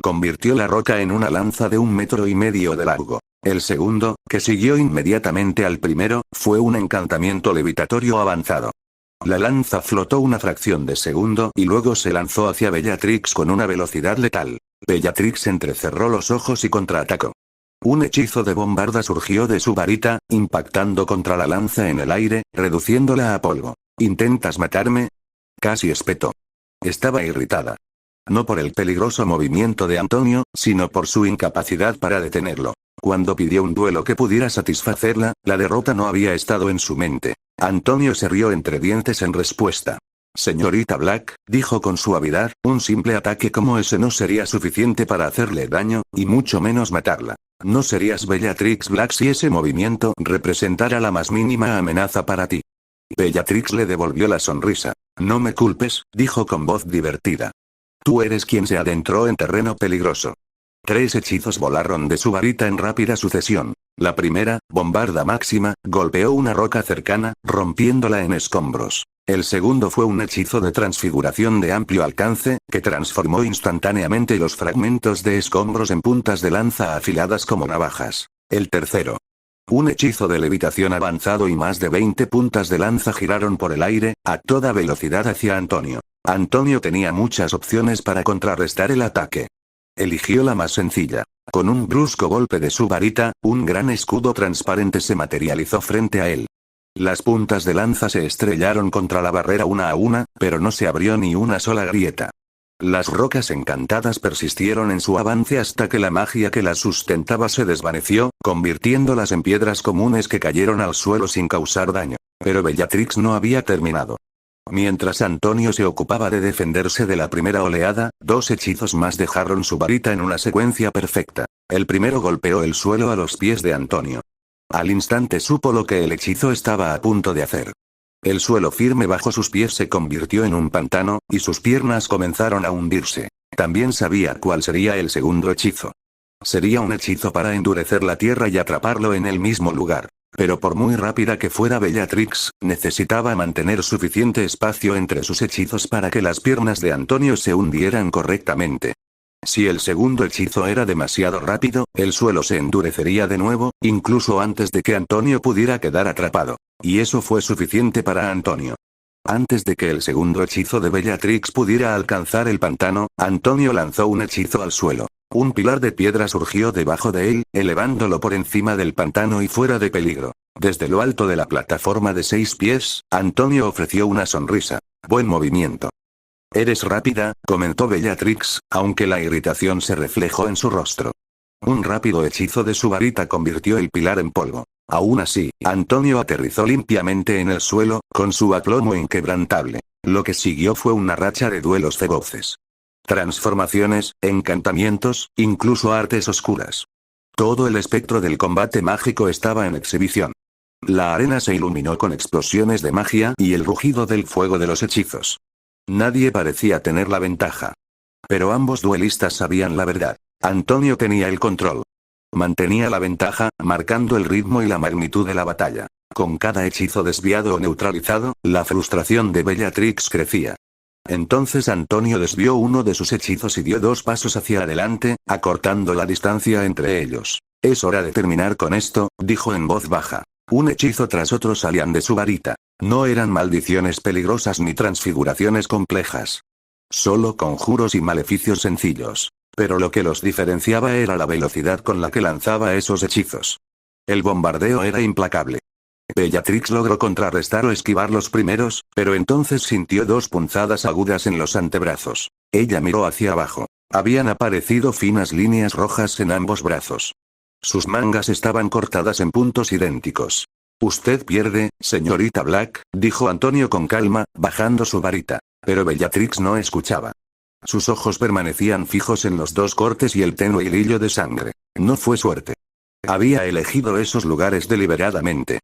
Speaker 1: Convirtió la roca en una lanza de 1,5 metros de largo. El segundo, que siguió inmediatamente al primero, fue un encantamiento levitatorio avanzado. La lanza flotó una fracción de segundo y luego se lanzó hacia Bellatrix con una velocidad letal. Bellatrix entrecerró los ojos y contraatacó. Un hechizo de bombarda surgió de su varita, impactando contra la lanza en el aire, reduciéndola a polvo. ¿Intentas matarme? Casi espetó. Estaba irritada. No por el peligroso movimiento de Antonio, sino por su incapacidad para detenerlo. Cuando pidió un duelo que pudiera satisfacerla, la derrota no había estado en su mente. Antonio se rió entre dientes en respuesta. Señorita Black, dijo con suavidad, un simple ataque como ese no sería suficiente para hacerle daño, y mucho menos matarla. No serías Bellatrix Black si ese movimiento representara la más mínima amenaza para ti. Bellatrix le devolvió la sonrisa. No me culpes, dijo con voz divertida. Tú eres quien se adentró en terreno peligroso. 3 hechizos volaron de su varita en rápida sucesión. La primera, bombarda máxima, golpeó una roca cercana, rompiéndola en escombros. El segundo fue un hechizo de transfiguración de amplio alcance, que transformó instantáneamente los fragmentos de escombros en puntas de lanza afiladas como navajas. El tercero. Un hechizo de levitación avanzado y más de 20 puntas de lanza giraron por el aire, a toda velocidad hacia Antonio. Antonio tenía muchas opciones para contrarrestar el ataque. Eligió la más sencilla. Con un brusco golpe de su varita, un gran escudo transparente se materializó frente a él. Las puntas de lanza se estrellaron contra la barrera una a una, pero no se abrió ni una sola grieta. Las rocas encantadas persistieron en su avance hasta que la magia que las sustentaba se desvaneció, convirtiéndolas en piedras comunes que cayeron al suelo sin causar daño. Pero Bellatrix no había terminado. Mientras Antonio se ocupaba de defenderse de la primera oleada, 2 hechizos más dejaron su varita en una secuencia perfecta. El primero golpeó el suelo a los pies de Antonio. Al instante supo lo que el hechizo estaba a punto de hacer. El suelo firme bajo sus pies se convirtió en un pantano, y sus piernas comenzaron a hundirse. También sabía cuál sería el segundo hechizo. Sería un hechizo para endurecer la tierra y atraparlo en el mismo lugar. Pero por muy rápida que fuera Bellatrix, necesitaba mantener suficiente espacio entre sus hechizos para que las piernas de Antonio se hundieran correctamente. Si el segundo hechizo era demasiado rápido, el suelo se endurecería de nuevo, incluso antes de que Antonio pudiera quedar atrapado. Y eso fue suficiente para Antonio. Antes de que el segundo hechizo de Bellatrix pudiera alcanzar el pantano, Antonio lanzó un hechizo al suelo. Un pilar de piedra surgió debajo de él, elevándolo por encima del pantano y fuera de peligro. Desde lo alto de la plataforma de 6 pies, Antonio ofreció una sonrisa. Buen movimiento. Eres rápida, comentó Bellatrix, aunque la irritación se reflejó en su rostro. Un rápido hechizo de su varita convirtió el pilar en polvo. Aún así, Antonio aterrizó limpiamente en el suelo, con su aplomo inquebrantable. Lo que siguió fue una racha de duelos feroces. Transformaciones, encantamientos, incluso artes oscuras. Todo el espectro del combate mágico estaba en exhibición. La arena se iluminó con explosiones de magia y el rugido del fuego de los hechizos. Nadie parecía tener la ventaja. Pero ambos duelistas sabían la verdad. Antonio tenía el control. Mantenía la ventaja, marcando el ritmo y la magnitud de la batalla. Con cada hechizo desviado o neutralizado, la frustración de Bellatrix crecía. Entonces Antonio desvió uno de sus hechizos y dio 2 pasos hacia adelante, acortando la distancia entre ellos. Es hora de terminar con esto, dijo en voz baja. Un hechizo tras otro salían de su varita. No eran maldiciones peligrosas ni transfiguraciones complejas. Solo conjuros y maleficios sencillos. Pero lo que los diferenciaba era la velocidad con la que lanzaba esos hechizos. El bombardeo era implacable. Bellatrix logró contrarrestar o esquivar los primeros, pero entonces sintió 2 punzadas agudas en los antebrazos. Ella miró hacia abajo. Habían aparecido finas líneas rojas en ambos brazos. Sus mangas estaban cortadas en puntos idénticos. Usted pierde, señorita Black, dijo Antonio con calma, bajando su varita. Pero Bellatrix no escuchaba. Sus ojos permanecían fijos en los 2 cortes y el tenue hilillo de sangre. No fue suerte. Había elegido esos lugares deliberadamente.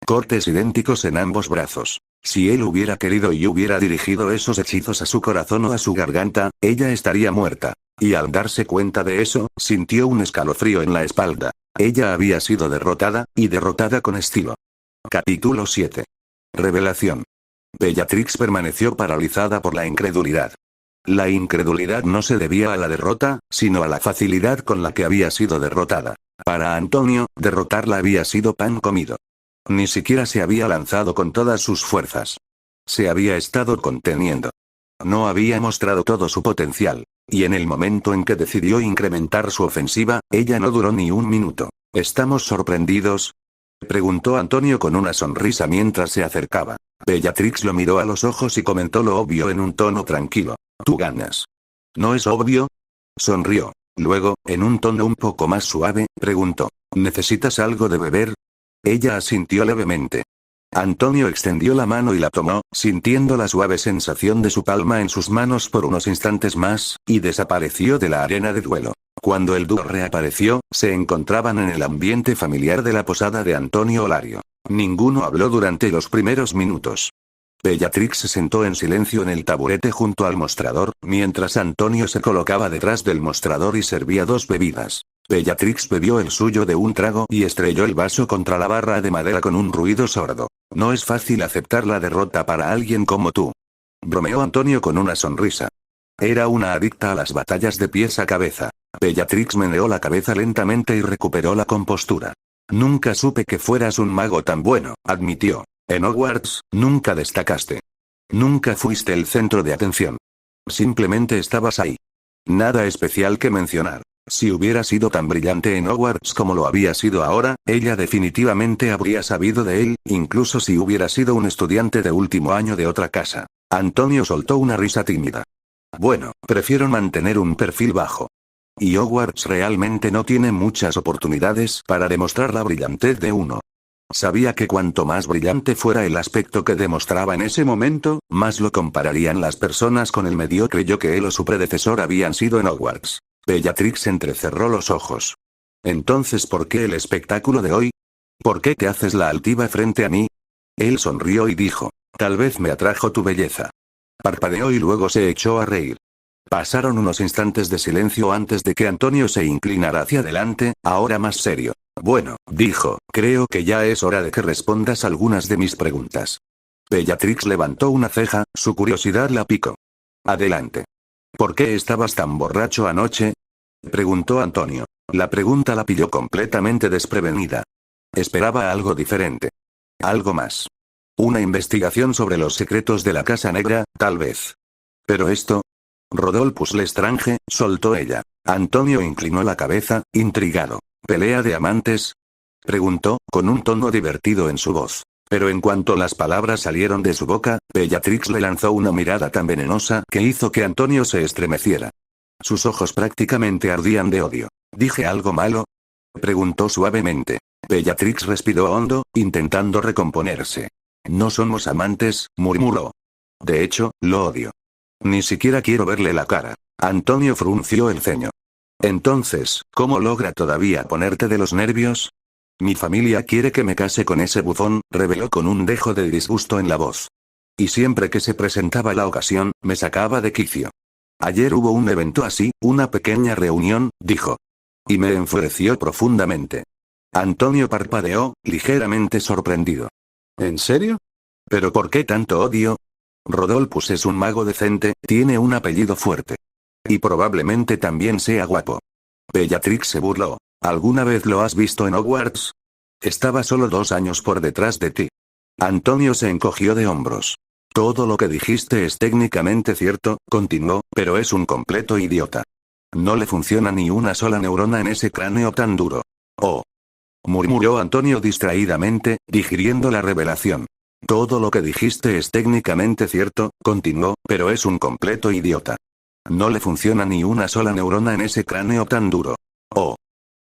Speaker 1: Cortes idénticos en ambos brazos. Si él hubiera querido y hubiera dirigido esos hechizos a su corazón o a su garganta, ella estaría muerta. Y al darse cuenta de eso, sintió un escalofrío en la espalda. Ella había sido derrotada, y derrotada con estilo. Capítulo 7. Revelación. Bellatrix permaneció paralizada por la incredulidad. La incredulidad no se debía a la derrota, sino a la facilidad con la que había sido derrotada. Para Antonio, derrotarla había sido pan comido. Ni siquiera se había lanzado con todas sus fuerzas. Se había estado conteniendo. No había mostrado todo su potencial. Y en el momento en que decidió incrementar su ofensiva, ella no duró ni un minuto. ¿Estamos sorprendidos?, preguntó Antonio con una sonrisa mientras se acercaba. Bellatrix lo miró a los ojos y comentó lo obvio en un tono tranquilo. Tú ganas. ¿No es obvio? Sonrió. Luego, en un tono un poco más suave, preguntó. ¿Necesitas algo de beber? Ella asintió levemente. Antonio extendió la mano y la tomó, sintiendo la suave sensación de su palma en sus manos por unos instantes más, y desapareció de la arena de duelo. Cuando el dúo reapareció, se encontraban en el ambiente familiar de la posada de Antonio Olario. Ninguno habló durante los primeros minutos. Bellatrix se sentó en silencio en el taburete junto al mostrador, mientras Antonio se colocaba detrás del mostrador y servía 2 bebidas. Bellatrix bebió el suyo de un trago y estrelló el vaso contra la barra de madera con un ruido sordo. No es fácil aceptar la derrota para alguien como tú. Bromeó Antonio con una sonrisa. Era una adicta a las batallas de pies a cabeza. Bellatrix meneó la cabeza lentamente y recuperó la compostura. Nunca supe que fueras un mago tan bueno, admitió. En Hogwarts, nunca destacaste. Nunca fuiste el centro de atención. Simplemente estabas ahí. Nada especial que mencionar. Si hubiera sido tan brillante en Hogwarts como lo había sido ahora, ella definitivamente habría sabido de él, incluso si hubiera sido un estudiante de último año de otra casa. Antonio soltó una risa tímida. Bueno, prefiero mantener un perfil bajo. Y Hogwarts realmente no tiene muchas oportunidades para demostrar la brillantez de uno. Sabía que cuanto más brillante fuera el aspecto que demostraba en ese momento, más lo compararían las personas con el mediocre yo que él o su predecesor habían sido en Hogwarts. Bellatrix entrecerró los ojos. Entonces, ¿por qué el espectáculo de hoy? ¿Por qué te haces la altiva frente a mí? Él sonrió y dijo, tal vez me atrajo tu belleza. Parpadeó y luego se echó a reír. Pasaron unos instantes de silencio antes de que Antonio se inclinara hacia adelante, ahora más serio. Bueno, dijo, creo que ya es hora de que respondas algunas de mis preguntas. Bellatrix levantó una ceja, su curiosidad la picó. Adelante. ¿Por qué estabas tan borracho anoche? Preguntó Antonio. La pregunta la pilló completamente desprevenida. Esperaba algo diferente. Algo más. Una investigación sobre los secretos de la Casa Negra, tal vez. Pero esto... Rodolphus Lestrange, soltó ella. Antonio inclinó la cabeza, intrigado. ¿Pelea de amantes? Preguntó, con un tono divertido en su voz. Pero en cuanto las palabras salieron de su boca, Bellatrix le lanzó una mirada tan venenosa que hizo que Antonio se estremeciera. Sus ojos prácticamente ardían de odio. ¿Dije algo malo? Preguntó suavemente. Bellatrix respiró hondo, intentando recomponerse. No somos amantes, murmuró. De hecho, lo odio. Ni siquiera quiero verle la cara. Antonio frunció el ceño. Entonces, ¿cómo logra todavía ponerte de los nervios? Mi familia quiere que me case con ese bufón, reveló con un dejo de disgusto en la voz. Y siempre que se presentaba la ocasión, me sacaba de quicio. Ayer hubo un evento así, una pequeña reunión, dijo. Y me enfureció profundamente. Antonio parpadeó, ligeramente sorprendido. ¿En serio? ¿Pero por qué tanto odio? Rodolphus es un mago decente, tiene un apellido fuerte. Y probablemente también sea guapo. Bellatrix se burló. ¿Alguna vez lo has visto en Hogwarts? Estaba solo 2 años por detrás de ti. Antonio se encogió de hombros. Todo lo que dijiste es técnicamente cierto, continuó, pero es un completo idiota. No le funciona ni una sola neurona en ese cráneo tan duro. Oh. Murmuró Antonio distraídamente, digiriendo la revelación. Todo lo que dijiste es técnicamente cierto, continuó, pero es un completo idiota. No le funciona ni una sola neurona en ese cráneo tan duro. Oh.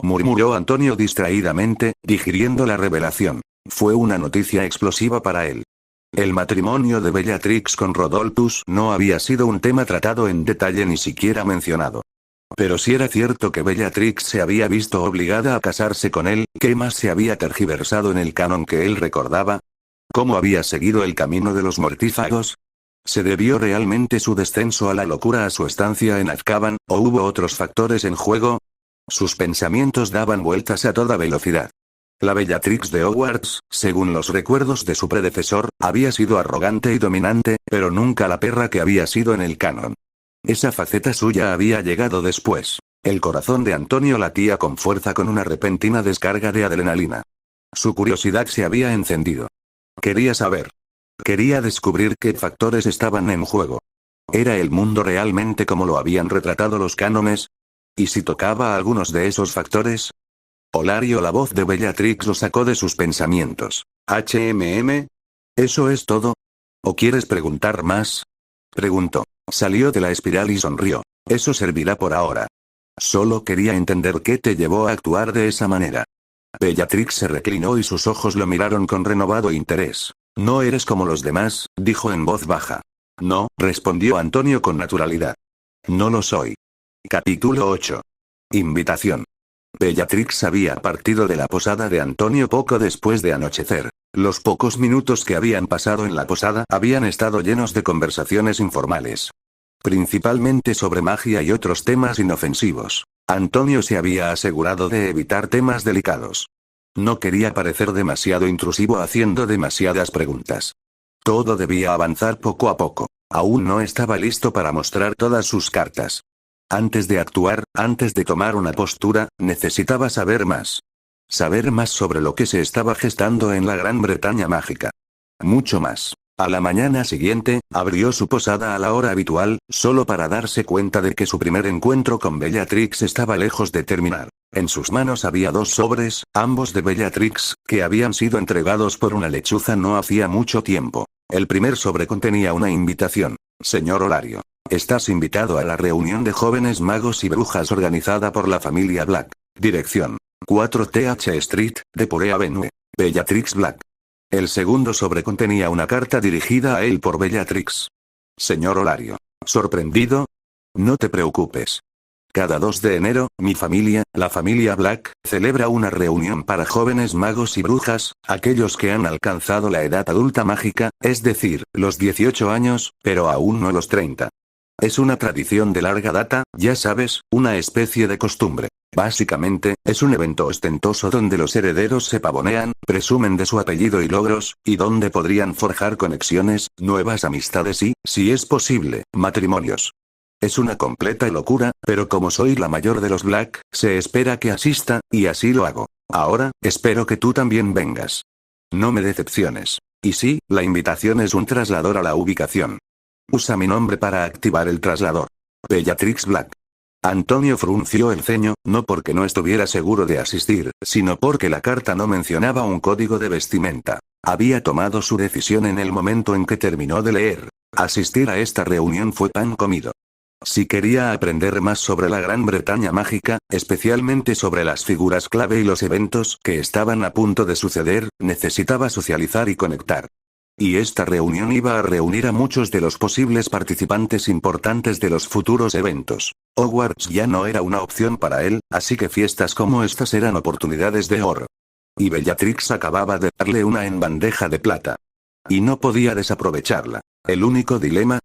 Speaker 1: Murmuró Antonio distraídamente, digiriendo la revelación. Fue una noticia explosiva para él. El matrimonio de Bellatrix con Rodolphus no había sido un tema tratado en detalle ni siquiera mencionado. Pero si era cierto que Bellatrix se había visto obligada a casarse con él, ¿qué más se había tergiversado en el canon que él recordaba? ¿Cómo había seguido el camino de los mortífagos? ¿Se debió realmente su descenso a la locura a su estancia en Azkaban, o hubo otros factores en juego? Sus pensamientos daban vueltas a toda velocidad. La Bellatrix de Hogwarts, según los recuerdos de su predecesor, había sido arrogante y dominante, pero nunca la perra que había sido en el canon. Esa faceta suya había llegado después. El corazón de Antonio latía con fuerza con una repentina descarga de adrenalina. Su curiosidad se había encendido. Quería saber. Quería descubrir qué factores estaban en juego. ¿Era el mundo realmente como lo habían retratado los cánones? ¿Y si tocaba a algunos de esos factores? Olario, la voz de Bellatrix lo sacó de sus pensamientos. ¿Eso es todo? ¿O quieres preguntar más? Preguntó. Salió de la espiral y sonrió. Eso servirá por ahora. Solo quería entender qué te llevó a actuar de esa manera. Bellatrix se reclinó y sus ojos lo miraron con renovado interés. No eres como los demás, dijo en voz baja. No, respondió Antonio con naturalidad. No lo soy. Capítulo 8. Invitación. Bellatrix había partido de la posada de Antonio poco después de anochecer. Los pocos minutos que habían pasado en la posada habían estado llenos de conversaciones informales. Principalmente sobre magia y otros temas inofensivos. Antonio se había asegurado de evitar temas delicados. No quería parecer demasiado intrusivo haciendo demasiadas preguntas. Todo debía avanzar poco a poco. Aún no estaba listo para mostrar todas sus cartas. Antes de actuar, antes de tomar una postura, necesitaba saber más. Saber más sobre lo que se estaba gestando en la Gran Bretaña mágica. Mucho más. A la mañana siguiente, abrió su posada a la hora habitual, solo para darse cuenta de que su primer encuentro con Bellatrix estaba lejos de terminar. En sus manos había 2 sobres, ambos de Bellatrix, que habían sido entregados por una lechuza no hacía mucho tiempo. El primer sobre contenía una invitación. Señor Olario. Estás invitado a la reunión de jóvenes magos y brujas organizada por la familia Black. Dirección. 4th Street, Depure Avenue. Bellatrix Black. El segundo sobre contenía una carta dirigida a él por Bellatrix. Señor Olario. ¿Sorprendido? No te preocupes. Cada 2 de enero, mi familia, la familia Black, celebra una reunión para jóvenes magos y brujas, aquellos que han alcanzado la edad adulta mágica, es decir, los 18 años, pero aún no los 30. Es una tradición de larga data, ya sabes, una especie de costumbre. Básicamente, es un evento ostentoso donde los herederos se pavonean, presumen de su apellido y logros, y donde podrían forjar conexiones, nuevas amistades y, si es posible, matrimonios. Es una completa locura, pero como soy la mayor de los Black, se espera que asista, y así lo hago. Ahora, espero que tú también vengas. No me decepciones. Y sí, la invitación es un traslador a la ubicación. Usa mi nombre para activar el traslador. Bellatrix Black. Antonio frunció el ceño, no porque no estuviera seguro de asistir, sino porque la carta no mencionaba un código de vestimenta. Había tomado su decisión en el momento en que terminó de leer. Asistir a esta reunión fue pan comido. Si quería aprender más sobre la Gran Bretaña mágica, especialmente sobre las figuras clave y los eventos que estaban a punto de suceder, necesitaba socializar y conectar. Y esta reunión iba a reunir a muchos de los posibles participantes importantes de los futuros eventos. Hogwarts ya no era una opción para él, así que fiestas como estas eran oportunidades de oro. Y Bellatrix acababa de darle una en bandeja de plata. Y no podía desaprovecharla. El único dilema: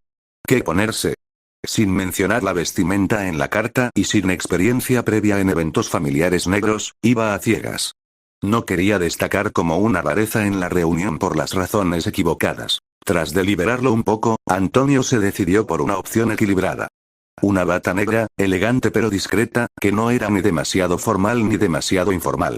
Speaker 1: ¿qué ponerse? Sin mencionar la vestimenta en la carta y sin experiencia previa en eventos familiares negros, iba a ciegas. No quería destacar como una rareza en la reunión por las razones equivocadas. Tras deliberarlo un poco, Antonio se decidió por una opción equilibrada. Una bata negra, elegante pero discreta, que no era ni demasiado formal ni demasiado informal.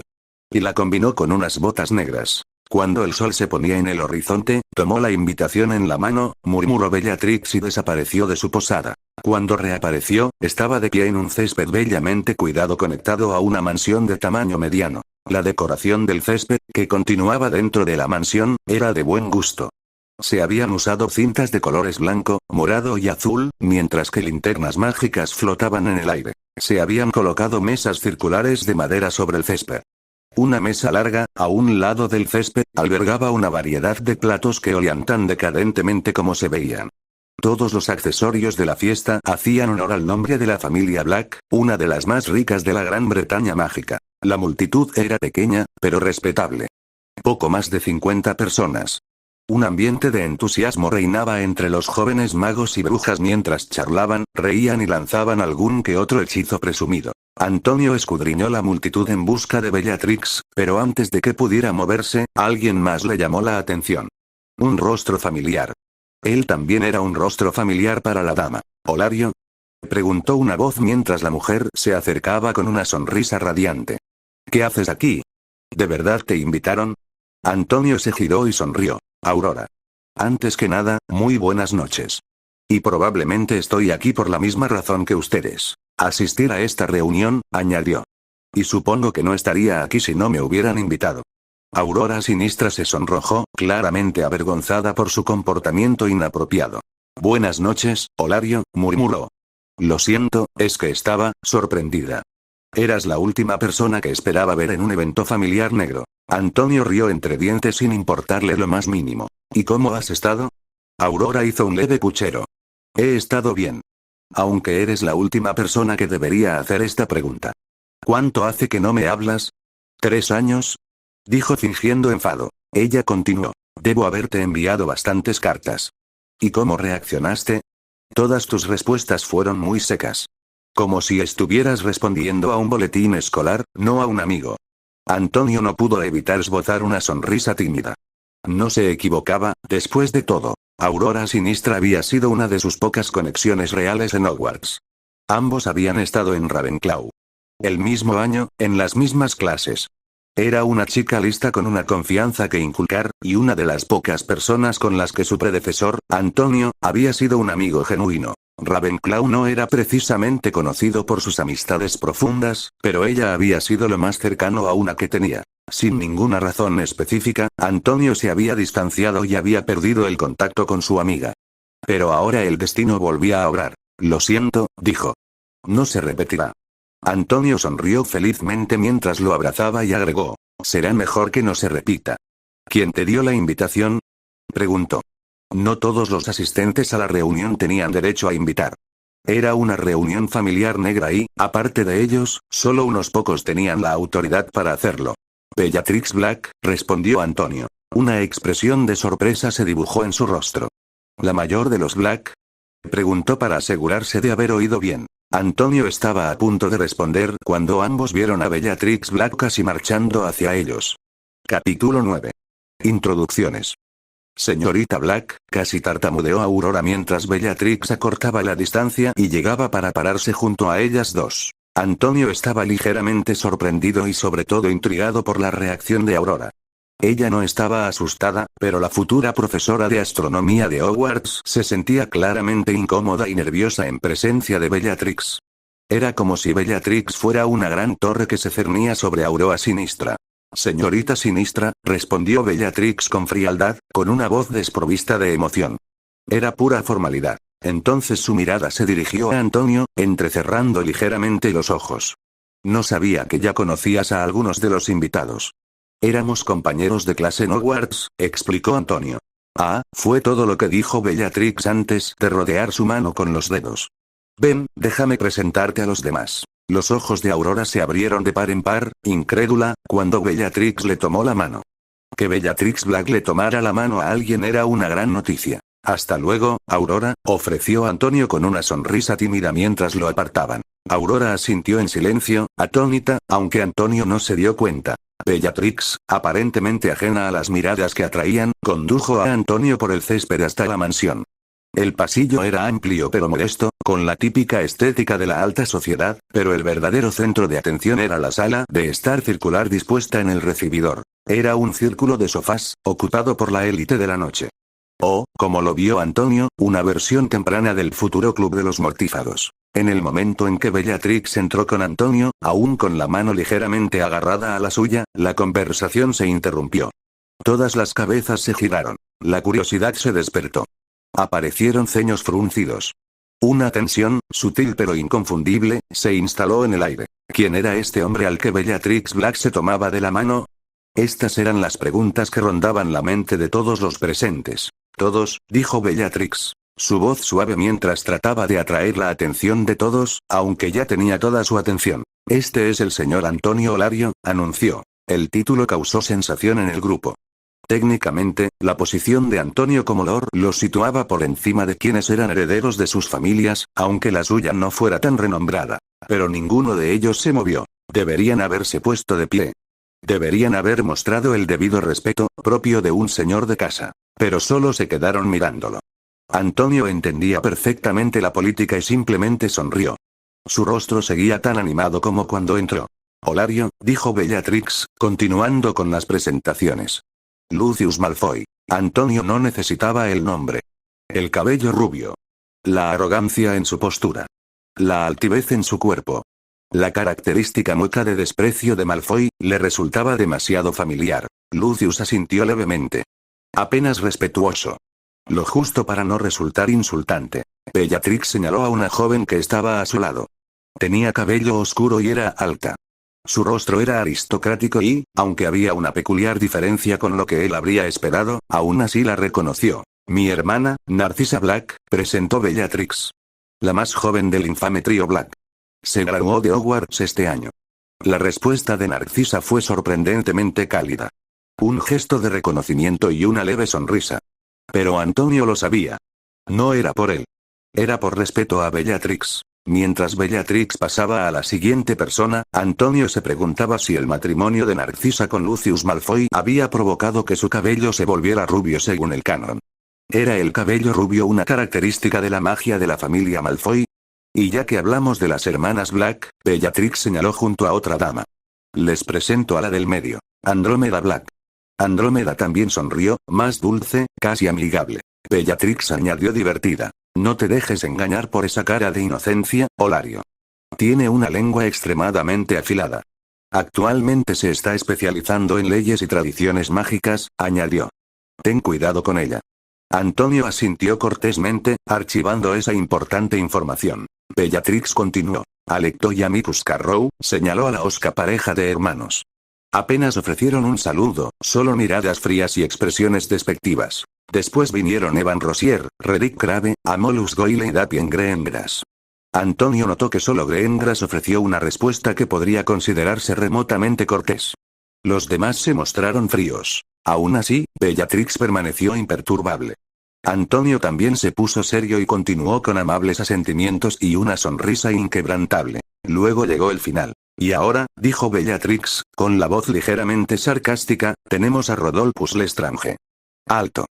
Speaker 1: Y la combinó con unas botas negras. Cuando el sol se ponía en el horizonte, tomó la invitación en la mano, murmuró Bellatrix y desapareció de su posada. Cuando reapareció, estaba de pie en un césped bellamente cuidado conectado a una mansión de tamaño mediano. La decoración del césped, que continuaba dentro de la mansión, era de buen gusto. Se habían usado cintas de colores blanco, morado y azul, mientras que linternas mágicas flotaban en el aire. Se habían colocado mesas circulares de madera sobre el césped. Una mesa larga, a un lado del césped, albergaba una variedad de platos que olían tan decadentemente como se veían. Todos los accesorios de la fiesta hacían honor al nombre de la familia Black, una de las más ricas de la Gran Bretaña mágica. La multitud era pequeña, pero respetable. Poco más de 50 personas. Un ambiente de entusiasmo reinaba entre los jóvenes magos y brujas mientras charlaban, reían y lanzaban algún que otro hechizo presumido. Antonio escudriñó la multitud en busca de Bellatrix, pero antes de que pudiera moverse, alguien más le llamó la atención. Un rostro familiar. Él también era un rostro familiar para la dama. ¿Olario? Preguntó una voz mientras la mujer se acercaba con una sonrisa radiante. ¿Qué haces aquí? ¿De verdad te invitaron? Antonio se giró y sonrió. Aurora. Antes que nada, muy buenas noches. Y probablemente estoy aquí por la misma razón que ustedes. Asistir a esta reunión, añadió. Y supongo que no estaría aquí si no me hubieran invitado. Aurora Sinistra se sonrojó, claramente avergonzada por su comportamiento inapropiado. Buenas noches, Olario, murmuró. Lo siento, es que estaba sorprendida. Eras la última persona que esperaba ver en un evento familiar negro. Antonio rió entre dientes sin importarle lo más mínimo. ¿Y cómo has estado? Aurora hizo un leve puchero. He estado bien. Aunque eres la última persona que debería hacer esta pregunta. ¿Cuánto hace que no me hablas? ¿3 años? Dijo fingiendo enfado. Ella continuó. Debo haberte enviado bastantes cartas. ¿Y cómo reaccionaste? Todas tus respuestas fueron muy secas. Como si estuvieras respondiendo a un boletín escolar, no a un amigo. Antonio no pudo evitar esbozar una sonrisa tímida. No se equivocaba, después de todo. Aurora Sinistra había sido una de sus pocas conexiones reales en Hogwarts. Ambos habían estado en Ravenclaw. El mismo año, en las mismas clases. Era una chica lista con una confianza que inculcar, y una de las pocas personas con las que su predecesor, Antonio, había sido un amigo genuino. Ravenclaw no era precisamente conocido por sus amistades profundas, pero ella había sido lo más cercano a una que tenía. Sin ninguna razón específica, Antonio se había distanciado y había perdido el contacto con su amiga. Pero ahora el destino volvía a obrar. Lo siento, dijo. No se repetirá. Antonio sonrió felizmente mientras lo abrazaba y agregó. Será mejor que no se repita. ¿Quién te dio la invitación? Preguntó. No todos los asistentes a la reunión tenían derecho a invitar. Era una reunión familiar negra y, aparte de ellos, solo unos pocos tenían la autoridad para hacerlo. Bellatrix Black, respondió Antonio. Una expresión de sorpresa se dibujó en su rostro. ¿La mayor de los Black? Preguntó para asegurarse de haber oído bien. Antonio estaba a punto de responder cuando ambos vieron a Bellatrix Black casi marchando hacia ellos. Capítulo 9. Introducciones. Señorita Black, casi tartamudeó Aurora mientras Bellatrix acortaba la distancia y llegaba para pararse junto a ellas dos. Antonio estaba ligeramente sorprendido y sobre todo intrigado por la reacción de Aurora. Ella no estaba asustada, pero la futura profesora de astronomía de Hogwarts se sentía claramente incómoda y nerviosa en presencia de Bellatrix. Era como si Bellatrix fuera una gran torre que se cernía sobre Aurora Sinistra. Señorita Sinistra, respondió Bellatrix con frialdad, con una voz desprovista de emoción. Era pura formalidad. Entonces su mirada se dirigió a Antonio, entrecerrando ligeramente los ojos. No sabía que ya conocías a algunos de los invitados. Éramos compañeros de clase en Hogwarts, explicó Antonio. Ah, fue todo lo que dijo Bellatrix antes de rodear su mano con los dedos. Ven, déjame presentarte a los demás. Los ojos de Aurora se abrieron de par en par, incrédula, cuando Bellatrix le tomó la mano. Que Bellatrix Black le tomara la mano a alguien era una gran noticia. Hasta luego, Aurora, ofreció Antonio con una sonrisa tímida mientras lo apartaban. Aurora asintió en silencio, atónita, aunque Antonio no se dio cuenta. Bellatrix, aparentemente ajena a las miradas que atraían, condujo a Antonio por el césped hasta la mansión. El pasillo era amplio pero modesto, con la típica estética de la alta sociedad, pero el verdadero centro de atención era la sala de estar circular dispuesta en el recibidor. Era un círculo de sofás, ocupado por la élite de la noche. O, como lo vio Antonio, una versión temprana del futuro club de los mortífagos. En el momento en que Bellatrix entró con Antonio, aún con la mano ligeramente agarrada a la suya, la conversación se interrumpió. Todas las cabezas se giraron. La curiosidad se despertó. Aparecieron ceños fruncidos. Una tensión, sutil pero inconfundible, se instaló en el aire. ¿Quién era este hombre al que Bellatrix Black se tomaba de la mano? Estas eran las preguntas que rondaban la mente de todos los presentes. Todos, dijo Bellatrix. Su voz suave mientras trataba de atraer la atención de todos, aunque ya tenía toda su atención. Este es el señor Antonio Olario, anunció. El título causó sensación en el grupo. Técnicamente, la posición de Antonio como Lord lo situaba por encima de quienes eran herederos de sus familias, aunque la suya no fuera tan renombrada. Pero ninguno de ellos se movió. Deberían haberse puesto de pie. Deberían haber mostrado el debido respeto, propio de un señor de casa. Pero solo se quedaron mirándolo. Antonio entendía perfectamente la política y simplemente sonrió. Su rostro seguía tan animado como cuando entró. Olario, dijo Bellatrix, continuando con las presentaciones. Lucius Malfoy. Antonio no necesitaba el nombre. El cabello rubio. La arrogancia en su postura. La altivez en su cuerpo. La característica mueca de desprecio de Malfoy, le resultaba demasiado familiar. Lucius asintió levemente. Apenas respetuoso. Lo justo para no resultar insultante. Bellatrix señaló a una joven que estaba a su lado. Tenía cabello oscuro y era alta. Su rostro era aristocrático y, aunque había una peculiar diferencia con lo que él habría esperado, aún así la reconoció. Mi hermana, Narcisa Black, presentó Bellatrix. La más joven del infame trío Black. Se graduó de Hogwarts este año. La respuesta de Narcisa fue sorprendentemente cálida. Un gesto de reconocimiento y una leve sonrisa. Pero Antonio lo sabía. No era por él. Era por respeto a Bellatrix. Mientras Bellatrix pasaba a la siguiente persona, Antonio se preguntaba si el matrimonio de Narcisa con Lucius Malfoy había provocado que su cabello se volviera rubio según el canon. ¿Era el cabello rubio una característica de la magia de la familia Malfoy? Y ya que hablamos de las hermanas Black, Bellatrix señaló junto a otra dama. Les presento a la del medio, Andrómeda Black. Andrómeda también sonrió, más dulce, casi amigable. Bellatrix añadió divertida. No te dejes engañar por esa cara de inocencia, Olario. Tiene una lengua extremadamente afilada. Actualmente se está especializando en leyes y tradiciones mágicas, añadió. Ten cuidado con ella. Antonio asintió cortésmente, archivando esa importante información. Bellatrix continuó. Alecto y Amicus Carrow, señaló a la osca pareja de hermanos. Apenas ofrecieron un saludo, solo miradas frías y expresiones despectivas. Después vinieron Evan Rosier, Reddick Crabbe, Amolus Goyle y Dapien Greengrass. Antonio notó que solo Greengrass ofreció una respuesta que podría considerarse remotamente cortés. Los demás se mostraron fríos. Aún así, Bellatrix permaneció imperturbable. Antonio también se puso serio y continuó con amables asentimientos y una sonrisa inquebrantable. Luego llegó el final. Y ahora, dijo Bellatrix, con la voz ligeramente sarcástica, tenemos a Rodolphus Lestrange. Alto.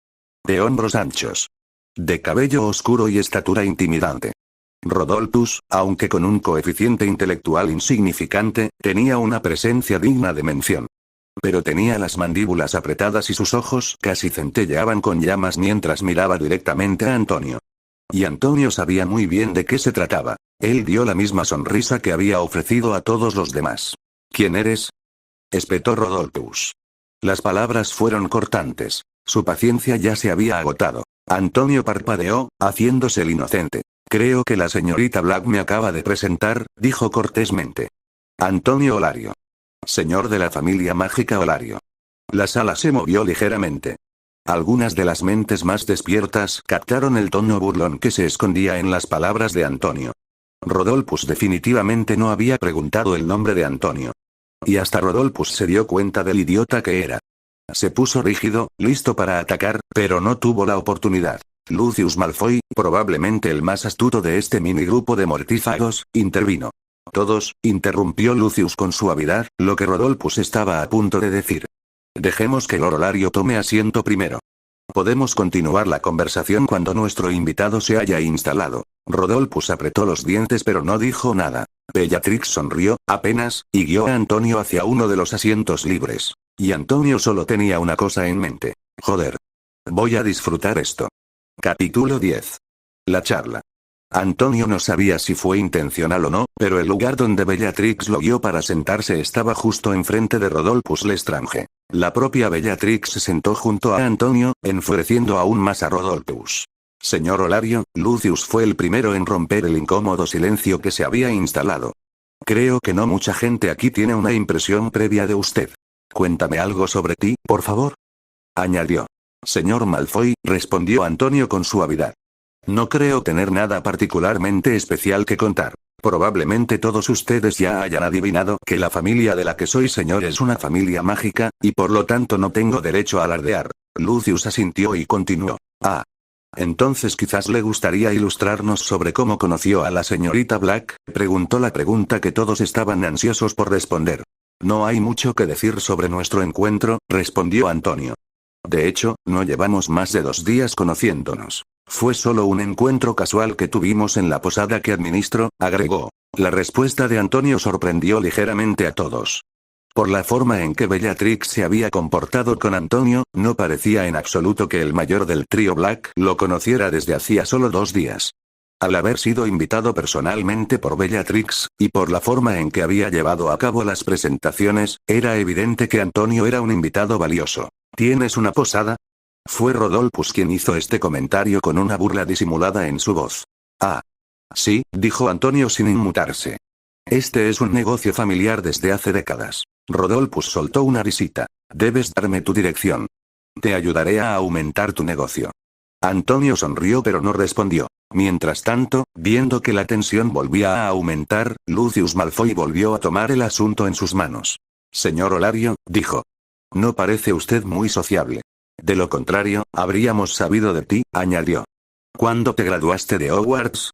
Speaker 1: De hombros anchos. De cabello oscuro y estatura intimidante. Rodolphus, aunque con un coeficiente intelectual insignificante, tenía una presencia digna de mención. Pero tenía las mandíbulas apretadas y sus ojos casi centelleaban con llamas mientras miraba directamente a Antonio. Y Antonio sabía muy bien de qué se trataba. Él dio la misma sonrisa que había ofrecido a todos los demás. ¿Quién eres?, espetó Rodolphus. Las palabras fueron cortantes. Su paciencia ya se había agotado. Antonio parpadeó, haciéndose el inocente. Creo que la señorita Black me acaba de presentar, dijo cortésmente. Antonio Olario. Señor de la familia mágica Olario. La sala se movió ligeramente. Algunas de las mentes más despiertas captaron el tono burlón que se escondía en las palabras de Antonio. Rodolphus definitivamente no había preguntado el nombre de Antonio. Y hasta Rodolphus se dio cuenta del idiota que era. Se puso rígido, listo para atacar, pero no tuvo la oportunidad. Lucius Malfoy, probablemente el más astuto de este minigrupo de mortífagos, intervino. Todos, interrumpió Lucius con suavidad, lo que Rodolphus estaba a punto de decir. Dejemos que Lord Olario tome asiento primero. Podemos continuar la conversación cuando nuestro invitado se haya instalado. Rodolphus apretó los dientes pero no dijo nada. Bellatrix sonrió, apenas, y guió a Antonio hacia uno de los asientos libres. Y Antonio solo tenía una cosa en mente. Joder. Voy a disfrutar esto. Capítulo 10. La charla. Antonio no sabía si fue intencional o no, pero el lugar donde Bellatrix lo guió para sentarse estaba justo enfrente de Rodolphus Lestrange. La propia Bellatrix se sentó junto a Antonio, enfureciendo aún más a Rodolphus. Señor Olario, Lucius fue el primero en romper el incómodo silencio que se había instalado. Creo que no mucha gente aquí tiene una impresión previa de usted. Cuéntame algo sobre ti, por favor. Añadió. Señor Malfoy, respondió Antonio con suavidad. No creo tener nada particularmente especial que contar. Probablemente todos ustedes ya hayan adivinado que la familia de la que soy señor es una familia mágica, y por lo tanto no tengo derecho a alardear. Lucius asintió y continuó. Ah. Entonces quizás le gustaría ilustrarnos sobre cómo conoció a la señorita Black, preguntó la pregunta que todos estaban ansiosos por responder. No hay mucho que decir sobre nuestro encuentro, respondió Antonio. De hecho, no llevamos más de 2 días conociéndonos. Fue solo un encuentro casual que tuvimos en la posada que administro, agregó. La respuesta de Antonio sorprendió ligeramente a todos. Por la forma en que Bellatrix se había comportado con Antonio, no parecía en absoluto que el mayor del trío Black lo conociera desde hacía solo 2 días. Al haber sido invitado personalmente por Bellatrix, y por la forma en que había llevado a cabo las presentaciones, era evidente que Antonio era un invitado valioso. ¿Tienes una posada? Fue Rodolphus quien hizo este comentario con una burla disimulada en su voz. Ah. Sí, dijo Antonio sin inmutarse. Este es un negocio familiar desde hace décadas. Rodolphus soltó una risita. Debes darme tu dirección. Te ayudaré a aumentar tu negocio. Antonio sonrió pero no respondió. Mientras tanto, viendo que la tensión volvía a aumentar, Lucius Malfoy volvió a tomar el asunto en sus manos. Señor Olario, dijo. No parece usted muy sociable. De lo contrario, habríamos sabido de ti, añadió. ¿Cuándo te graduaste de Hogwarts?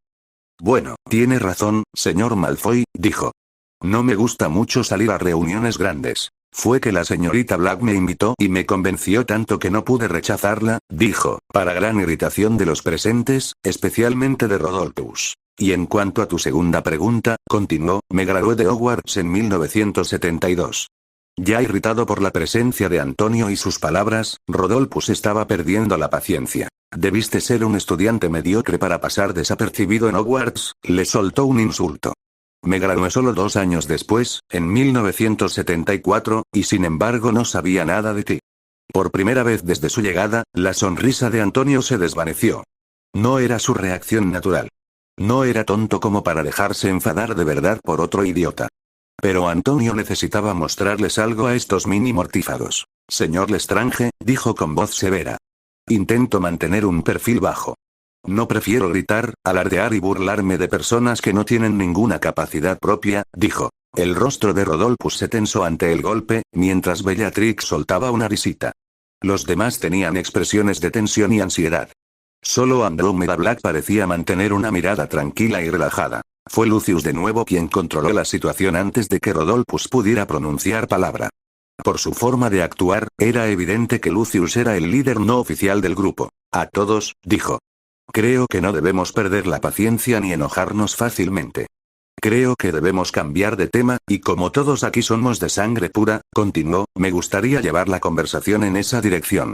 Speaker 1: Bueno, tiene razón, señor Malfoy, dijo. No me gusta mucho salir a reuniones grandes. Fue que la señorita Black me invitó y me convenció tanto que no pude rechazarla, dijo, para gran irritación de los presentes, especialmente de Rodolphus. Y en cuanto a tu segunda pregunta, continuó, me gradué de Hogwarts en 1972. Ya irritado por la presencia de Antonio y sus palabras, Rodolphus estaba perdiendo la paciencia. Debiste ser un estudiante mediocre para pasar desapercibido en Hogwarts, le soltó un insulto. Me gradué solo 2 años después, en 1974, y sin embargo no sabía nada de ti. Por primera vez desde su llegada, la sonrisa de Antonio se desvaneció. No era su reacción natural. No era tonto como para dejarse enfadar de verdad por otro idiota. Pero Antonio necesitaba mostrarles algo a estos mini mortífagos. Señor Lestrange, dijo con voz severa. Intento mantener un perfil bajo. No prefiero gritar, alardear y burlarme de personas que no tienen ninguna capacidad propia, dijo. El rostro de Rodolphus se tensó ante el golpe, mientras Bellatrix soltaba una risita. Los demás tenían expresiones de tensión y ansiedad. Solo Andrómeda Black parecía mantener una mirada tranquila y relajada. Fue Lucius de nuevo quien controló la situación antes de que Rodolphus pudiera pronunciar palabra. Por su forma de actuar, era evidente que Lucius era el líder no oficial del grupo. A todos, dijo. Creo que no debemos perder la paciencia ni enojarnos fácilmente. Creo que debemos cambiar de tema, y como todos aquí somos de sangre pura, continuó, me gustaría llevar la conversación en esa dirección.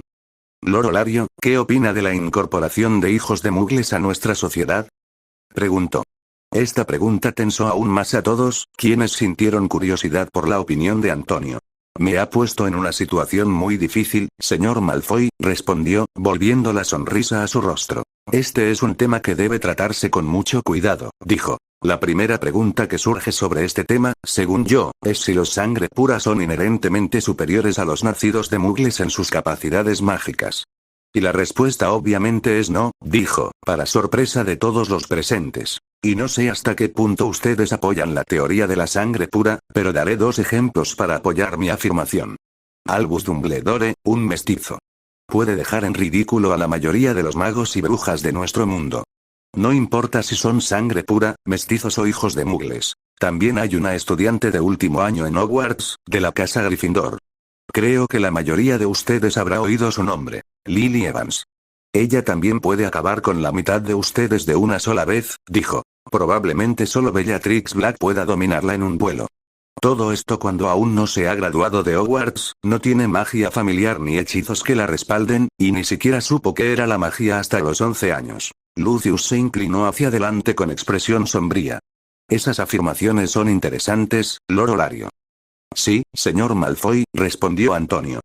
Speaker 1: Lord Olario, ¿qué opina de la incorporación de hijos de Muggles a nuestra sociedad? Preguntó. Esta pregunta tensó aún más a todos, quienes sintieron curiosidad por la opinión de Antonio. Me ha puesto en una situación muy difícil, señor Malfoy, respondió, volviendo la sonrisa a su rostro. Este es un tema que debe tratarse con mucho cuidado, dijo. La primera pregunta que surge sobre este tema, según yo, es si los sangre pura son inherentemente superiores a los nacidos de Muggles en sus capacidades mágicas. Y la respuesta obviamente es no, dijo, para sorpresa de todos los presentes. Y no sé hasta qué punto ustedes apoyan la teoría de la sangre pura, pero daré 2 ejemplos para apoyar mi afirmación. Albus Dumbledore, un mestizo. Puede dejar en ridículo a la mayoría de los magos y brujas de nuestro mundo. No importa si son sangre pura, mestizos o hijos de Muggles. También hay una estudiante de último año en Hogwarts, de la casa Gryffindor. Creo que la mayoría de ustedes habrá oído su nombre. Lily Evans. Ella también puede acabar con la mitad de ustedes de una sola vez, dijo. Probablemente solo Bellatrix Black pueda dominarla en un vuelo. Todo esto cuando aún no se ha graduado de Hogwarts, no tiene magia familiar ni hechizos que la respalden, y ni siquiera supo qué era la magia hasta los 11 años. Lucius se inclinó hacia adelante con expresión sombría. Esas afirmaciones son interesantes, Lord Olario. Sí, señor Malfoy, respondió Antonio.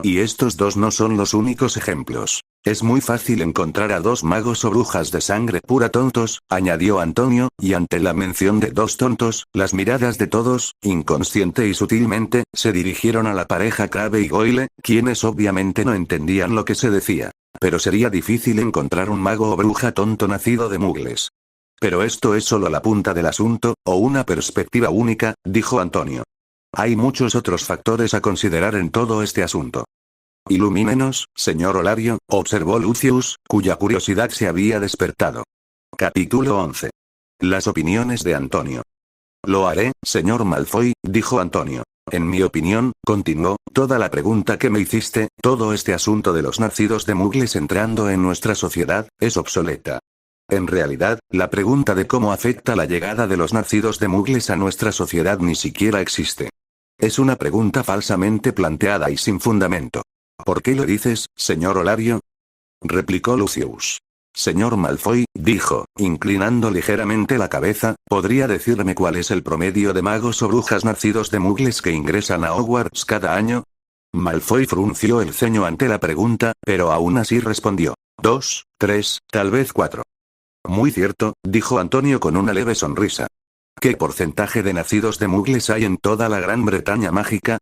Speaker 1: Y estos 2 no son los únicos ejemplos. Es muy fácil encontrar a 2 magos o brujas de sangre pura tontos, añadió Antonio, y ante la mención de 2 tontos, las miradas de todos, inconsciente y sutilmente, se dirigieron a la pareja Crabbe y Goyle, quienes obviamente no entendían lo que se decía. Pero sería difícil encontrar un mago o bruja tonto nacido de Muggles. Pero esto es solo la punta del asunto, o una perspectiva única, dijo Antonio. Hay muchos otros factores a considerar en todo este asunto. Ilumínenos, señor Olario, observó Lucius, cuya curiosidad se había despertado. Capítulo 11. Las opiniones de Antonio. Lo haré, señor Malfoy, dijo Antonio. En mi opinión, continuó, toda la pregunta que me hiciste, todo este asunto de los nacidos de Muggles entrando en nuestra sociedad, es obsoleta. En realidad, la pregunta de cómo afecta la llegada de los nacidos de Muggles a nuestra sociedad ni siquiera existe. Es una pregunta falsamente planteada y sin fundamento. ¿Por qué lo dices, señor Olario? Replicó Lucius. Señor Malfoy, dijo, inclinando ligeramente la cabeza, ¿podría decirme cuál es el promedio de magos o brujas nacidos de Muggles que ingresan a Hogwarts cada año? Malfoy frunció el ceño ante la pregunta, pero aún así respondió. 2, 3, tal vez 4. Muy cierto, dijo Antonio con una leve sonrisa. ¿Qué porcentaje de nacidos de Muggles hay en toda la Gran Bretaña mágica?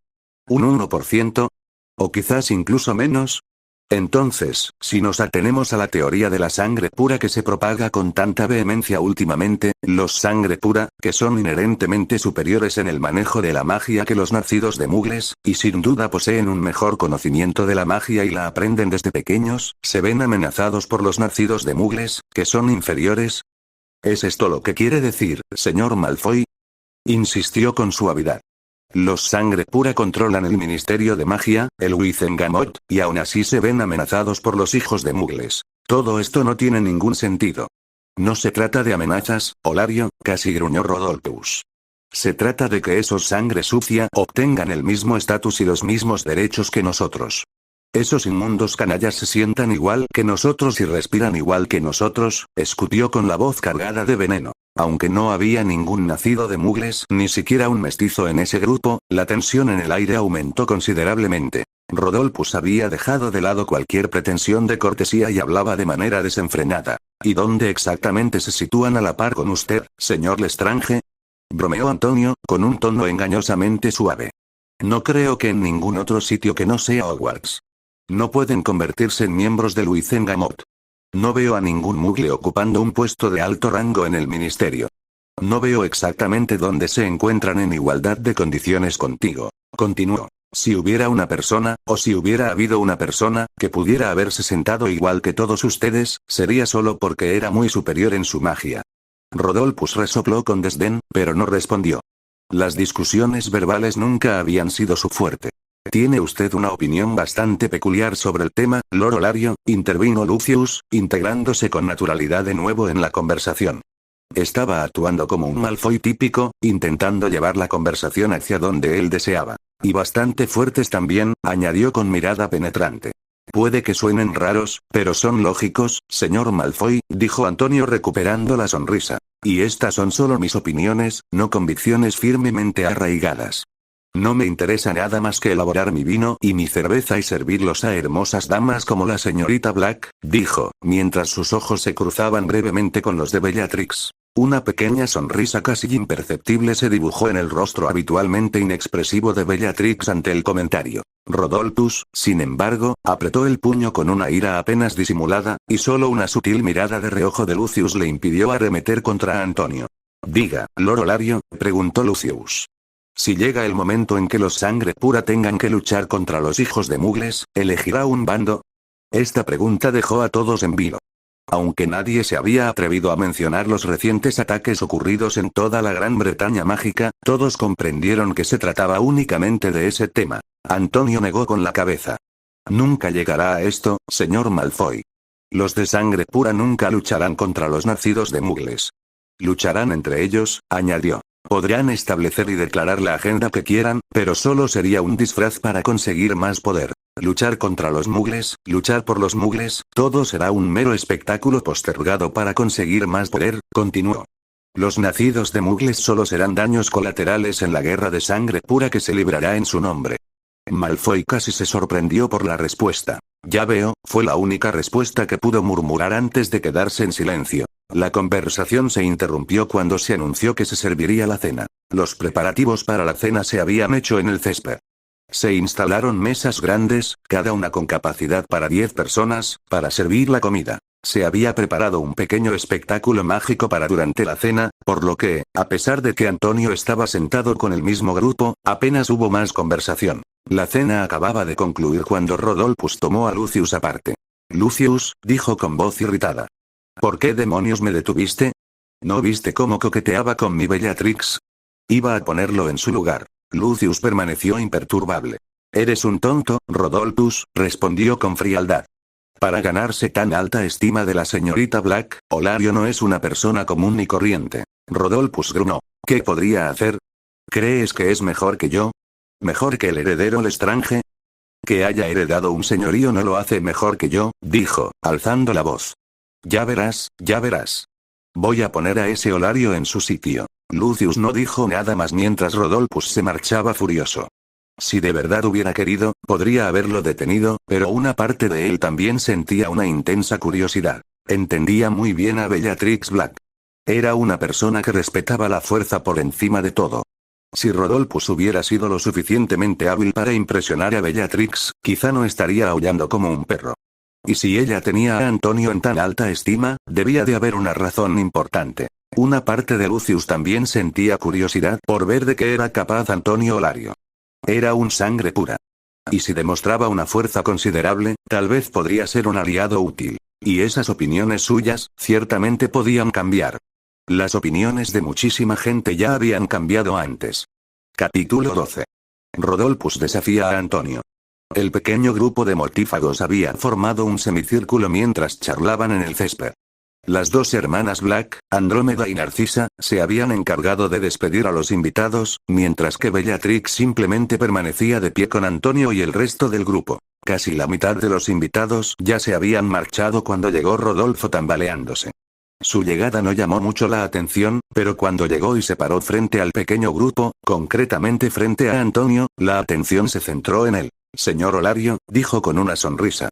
Speaker 1: ¿Un 1%? ¿O quizás incluso menos? Entonces, si nos atenemos a la teoría de la sangre pura que se propaga con tanta vehemencia últimamente, los sangre pura, que son inherentemente superiores en el manejo de la magia que los nacidos de Muggles, y sin duda poseen un mejor conocimiento de la magia y la aprenden desde pequeños, se ven amenazados por los nacidos de Muggles, que son inferiores. ¿Es esto lo que quiere decir, señor Malfoy? Insistió con suavidad. Los sangre pura controlan el Ministerio de Magia, el Wizengamot, y aún así se ven amenazados por los hijos de Muggles. Todo esto no tiene ningún sentido. No se trata de amenazas, Olario, casi gruñó Rodolphus. Se trata de que esos sangre sucia obtengan el mismo estatus y los mismos derechos que nosotros. Esos inmundos canallas se sientan igual que nosotros y respiran igual que nosotros, escutió con la voz cargada de veneno. Aunque no había ningún nacido de Muggles, ni siquiera un mestizo en ese grupo, la tensión en el aire aumentó considerablemente. Rodolphus había dejado de lado cualquier pretensión de cortesía y hablaba de manera desenfrenada. ¿Y dónde exactamente se sitúan a la par con usted, señor Lestrange? Bromeó Antonio, con un tono engañosamente suave. No creo que en ningún otro sitio que no sea Hogwarts. No pueden convertirse en miembros del Wizengamot. No veo a ningún Muggle ocupando un puesto de alto rango en el ministerio. No veo exactamente dónde se encuentran en igualdad de condiciones contigo. Continuó. Si hubiera una persona, o si hubiera habido una persona, que pudiera haberse sentado igual que todos ustedes, sería solo porque era muy superior en su magia. Rodolphus resopló con desdén, pero no respondió. Las discusiones verbales nunca habían sido su fuerte. Tiene usted una opinión bastante peculiar sobre el tema, Lord Olario, intervino Lucius, integrándose con naturalidad de nuevo en la conversación. Estaba actuando como un Malfoy típico, intentando llevar la conversación hacia donde él deseaba. Y bastante fuertes también, añadió con mirada penetrante. Puede que suenen raros, pero son lógicos, señor Malfoy, dijo Antonio recuperando la sonrisa. Y estas son solo mis opiniones, no convicciones firmemente arraigadas. No me interesa nada más que elaborar mi vino y mi cerveza y servirlos a hermosas damas como la señorita Black, dijo, mientras sus ojos se cruzaban brevemente con los de Bellatrix. Una pequeña sonrisa casi imperceptible se dibujó en el rostro habitualmente inexpresivo de Bellatrix ante el comentario. Rodolphus, sin embargo, apretó el puño con una ira apenas disimulada, y solo una sutil mirada de reojo de Lucius le impidió arremeter contra Antonio. Diga, Lord Olario, preguntó Lucius. Si llega el momento en que los sangre pura tengan que luchar contra los hijos de Mugles, ¿elegirá un bando? Esta pregunta dejó a todos en vilo. Aunque nadie se había atrevido a mencionar los recientes ataques ocurridos en toda la Gran Bretaña mágica, todos comprendieron que se trataba únicamente de ese tema. Antonio negó con la cabeza. Nunca llegará a esto, señor Malfoy. Los de sangre pura nunca lucharán contra los nacidos de Mugles. Lucharán entre ellos, añadió. Podrán establecer y declarar la agenda que quieran, pero solo sería un disfraz para conseguir más poder. Luchar contra los Mugles, luchar por los Mugles, todo será un mero espectáculo postergado para conseguir más poder, continuó. Los nacidos de Mugles solo serán daños colaterales en la guerra de sangre pura que se librará en su nombre. Malfoy casi se sorprendió por la respuesta. Ya veo, fue la única respuesta que pudo murmurar antes de quedarse en silencio. La conversación se interrumpió cuando se anunció que se serviría la cena. Los preparativos para la cena se habían hecho en el césped. Se instalaron mesas grandes, cada una con capacidad para 10 personas, para servir la comida. Se había preparado un pequeño espectáculo mágico para durante la cena, por lo que, a pesar de que Antonio estaba sentado con el mismo grupo, apenas hubo más conversación. La cena acababa de concluir cuando Rodolphus tomó a Lucius aparte. Lucius, dijo con voz irritada. ¿Por qué demonios me detuviste? ¿No viste cómo coqueteaba con mi Bellatrix? Iba a ponerlo en su lugar. Lucius permaneció imperturbable. Eres un tonto, Rodolphus, respondió con frialdad. Para ganarse tan alta estima de la señorita Black, Olario no es una persona común ni corriente. Rodolphus gruñó. ¿Qué podría hacer? ¿Crees que es mejor que yo? ¿Mejor que el heredero Lestrange? Que haya heredado un señorío no lo hace mejor que yo, dijo, alzando la voz. Ya verás, ya verás. Voy a poner a ese Olario en su sitio. Lucius no dijo nada más mientras Rodolphus se marchaba furioso. Si de verdad hubiera querido, podría haberlo detenido, pero una parte de él también sentía una intensa curiosidad. Entendía muy bien a Bellatrix Black. Era una persona que respetaba la fuerza por encima de todo. Si Rodolphus hubiera sido lo suficientemente hábil para impresionar a Bellatrix, quizá no estaría aullando como un perro. Y si ella tenía a Antonio en tan alta estima, debía de haber una razón importante. Una parte de Lucius también sentía curiosidad por ver de qué era capaz Antonio Olario. Era un sangre pura. Y si demostraba una fuerza considerable, tal vez podría ser un aliado útil. Y esas opiniones suyas, ciertamente podían cambiar. Las opiniones de muchísima gente ya habían cambiado antes. Capítulo 12. Rodolphus desafía a Antonio. El pequeño grupo de mortífagos había formado un semicírculo mientras charlaban en el césped. Las dos hermanas Black, Andrómeda y Narcisa, se habían encargado de despedir a los invitados, mientras que Bellatrix simplemente permanecía de pie con Antonio y el resto del grupo. Casi la mitad de los invitados ya se habían marchado cuando llegó Rodolfo tambaleándose. Su llegada no llamó mucho la atención, pero cuando llegó y se paró frente al pequeño grupo, concretamente frente a Antonio, la atención se centró en él. Señor Olario, dijo con una sonrisa.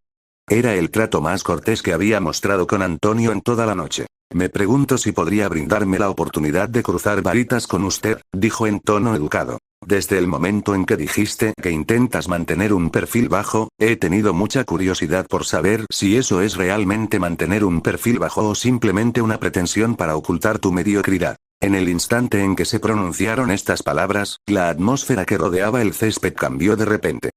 Speaker 1: Era el trato más cortés que había mostrado con Antonio en toda la noche. Me pregunto si podría brindarme la oportunidad de cruzar varitas con usted, dijo en tono educado. Desde el momento en que dijiste que intentas mantener un perfil bajo, he tenido mucha curiosidad por saber si eso es realmente mantener un perfil bajo o simplemente una pretensión para ocultar tu mediocridad. En el instante en que se pronunciaron estas palabras, la atmósfera que rodeaba el césped cambió de repente.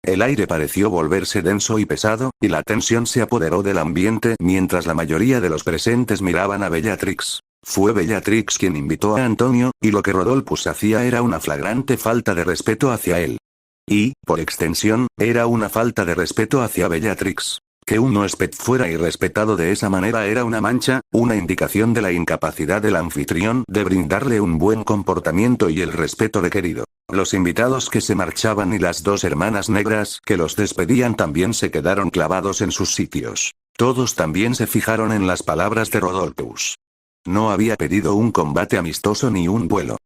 Speaker 1: El aire pareció volverse denso y pesado, y la tensión se apoderó del ambiente mientras la mayoría de los presentes miraban a Bellatrix. Fue Bellatrix quien invitó a Antonio, y lo que Rodolphus hacía era una flagrante falta de respeto hacia él. Y, por extensión, era una falta de respeto hacia Bellatrix. Que un huésped fuera irrespetado de esa manera era una mancha, una indicación de la incapacidad del anfitrión de brindarle un buen comportamiento y el respeto requerido. Los invitados que se marchaban y las dos hermanas negras que los despedían también se quedaron clavados en sus sitios. Todos también se fijaron en las palabras de Rodolphus. No había pedido un combate amistoso ni un duelo.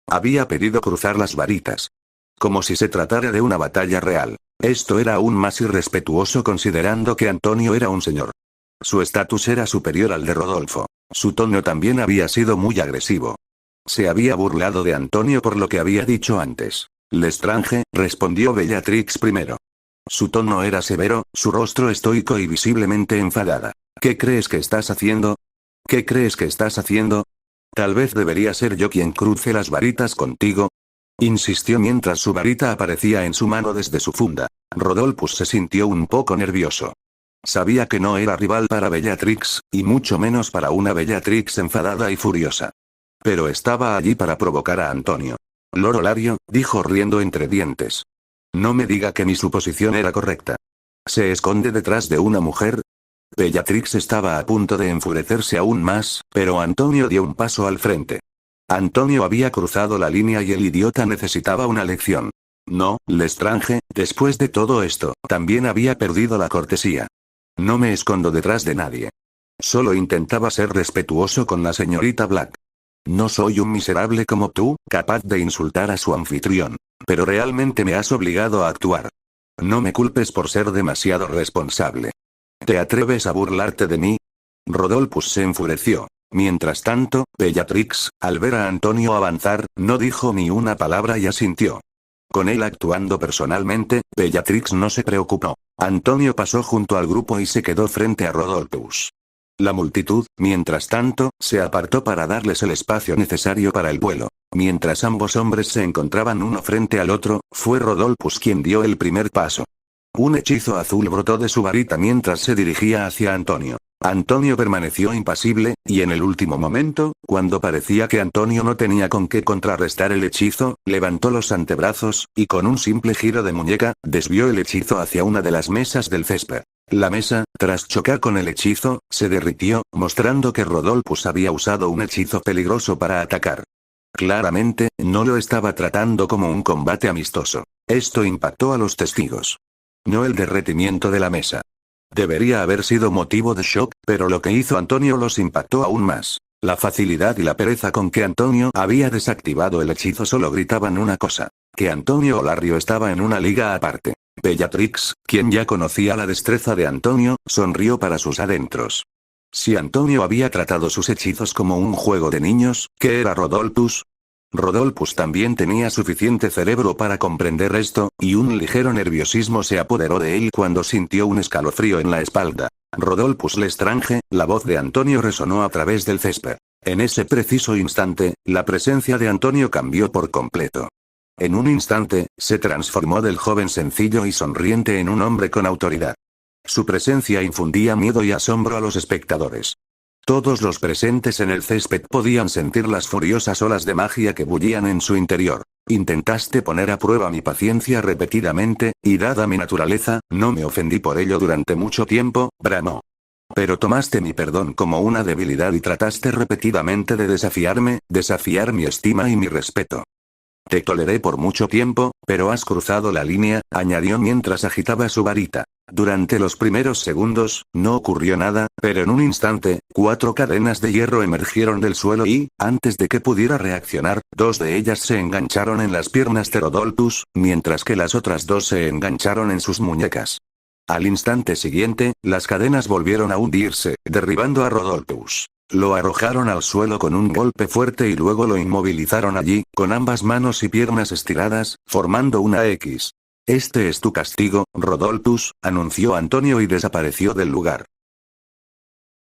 Speaker 1: Había pedido cruzar las varitas. Como si se tratara de una batalla real. Esto era aún más irrespetuoso considerando que Antonio era un señor. Su estatus era superior al de Rodolfo. Su tono también había sido muy agresivo. Se había burlado de Antonio por lo que había dicho antes. Lestrange, respondió Bellatrix primero. Su tono era severo, su rostro estoico y visiblemente enfadada. ¿Qué crees que estás haciendo? ¿Qué crees que estás haciendo? Tal vez debería ser yo quien cruce las varitas contigo. Insistió mientras su varita aparecía en su mano desde su funda. Rodolphus se sintió un poco nervioso. Sabía que no era rival para Bellatrix, y mucho menos para una Bellatrix enfadada y furiosa. Pero estaba allí para provocar a Antonio. Lord Olario, dijo riendo entre dientes. No me diga que mi suposición era correcta. ¿Se esconde detrás de una mujer? Bellatrix estaba a punto de enfurecerse aún más, pero Antonio dio un paso al frente. Antonio había cruzado la línea y el idiota necesitaba una lección. No, Lestrange, después de todo esto, también había perdido la cortesía. No me escondo detrás de nadie. Solo intentaba ser respetuoso con la señorita Black. No soy un miserable como tú, capaz de insultar a su anfitrión. Pero realmente me has obligado a actuar. No me culpes por ser demasiado responsable. ¿Te atreves a burlarte de mí? Rodolphus se enfureció. Mientras tanto, Bellatrix, al ver a Antonio avanzar, no dijo ni una palabra y asintió. Con él actuando personalmente, Bellatrix no se preocupó. Antonio pasó junto al grupo y se quedó frente a Rodolphus. La multitud, mientras tanto, se apartó para darles el espacio necesario para el vuelo. Mientras ambos hombres se encontraban uno frente al otro, fue Rodolphus quien dio el primer paso. Un hechizo azul brotó de su varita mientras se dirigía hacia Antonio. Antonio permaneció impasible, y en el último momento, cuando parecía que Antonio no tenía con qué contrarrestar el hechizo, levantó los antebrazos, y con un simple giro de muñeca, desvió el hechizo hacia una de las mesas del césped. La mesa, tras chocar con el hechizo, se derritió, mostrando que Rodolphus había usado un hechizo peligroso para atacar. Claramente, no lo estaba tratando como un combate amistoso. Esto impactó a los testigos. No el derretimiento de la mesa. Debería haber sido motivo de shock, pero lo que hizo Antonio los impactó aún más. La facilidad y la pereza con que Antonio había desactivado el hechizo solo gritaban una cosa. Que Antonio Olario estaba en una liga aparte. Bellatrix, quien ya conocía la destreza de Antonio, sonrió para sus adentros. Si Antonio había tratado sus hechizos como un juego de niños, ¿qué era Rodolphus? Rodolphus también tenía suficiente cerebro para comprender esto, y un ligero nerviosismo se apoderó de él cuando sintió un escalofrío en la espalda. Rodolphus Lestrange, la voz de Antonio resonó a través del césped. En ese preciso instante, la presencia de Antonio cambió por completo. En un instante, se transformó del joven sencillo y sonriente en un hombre con autoridad. Su presencia infundía miedo y asombro a los espectadores. Todos los presentes en el césped podían sentir las furiosas olas de magia que bullían en su interior. Intentaste poner a prueba mi paciencia repetidamente, y dada mi naturaleza, no me ofendí por ello durante mucho tiempo, bramó. Pero tomaste mi perdón como una debilidad y trataste repetidamente de desafiar mi estima y mi respeto. Te toleré por mucho tiempo, pero has cruzado la línea, añadió mientras agitaba su varita. Durante los primeros segundos, no ocurrió nada, pero en un instante, 4 cadenas de hierro emergieron del suelo y, antes de que pudiera reaccionar, 2 de ellas se engancharon en las piernas de Rodolphus, mientras que las otras 2 se engancharon en sus muñecas. Al instante siguiente, las cadenas volvieron a hundirse, derribando a Rodolphus. Lo arrojaron al suelo con un golpe fuerte y luego lo inmovilizaron allí, con ambas manos y piernas estiradas, formando una X. Este es tu castigo, Rodolphus, anunció Antonio y desapareció del lugar.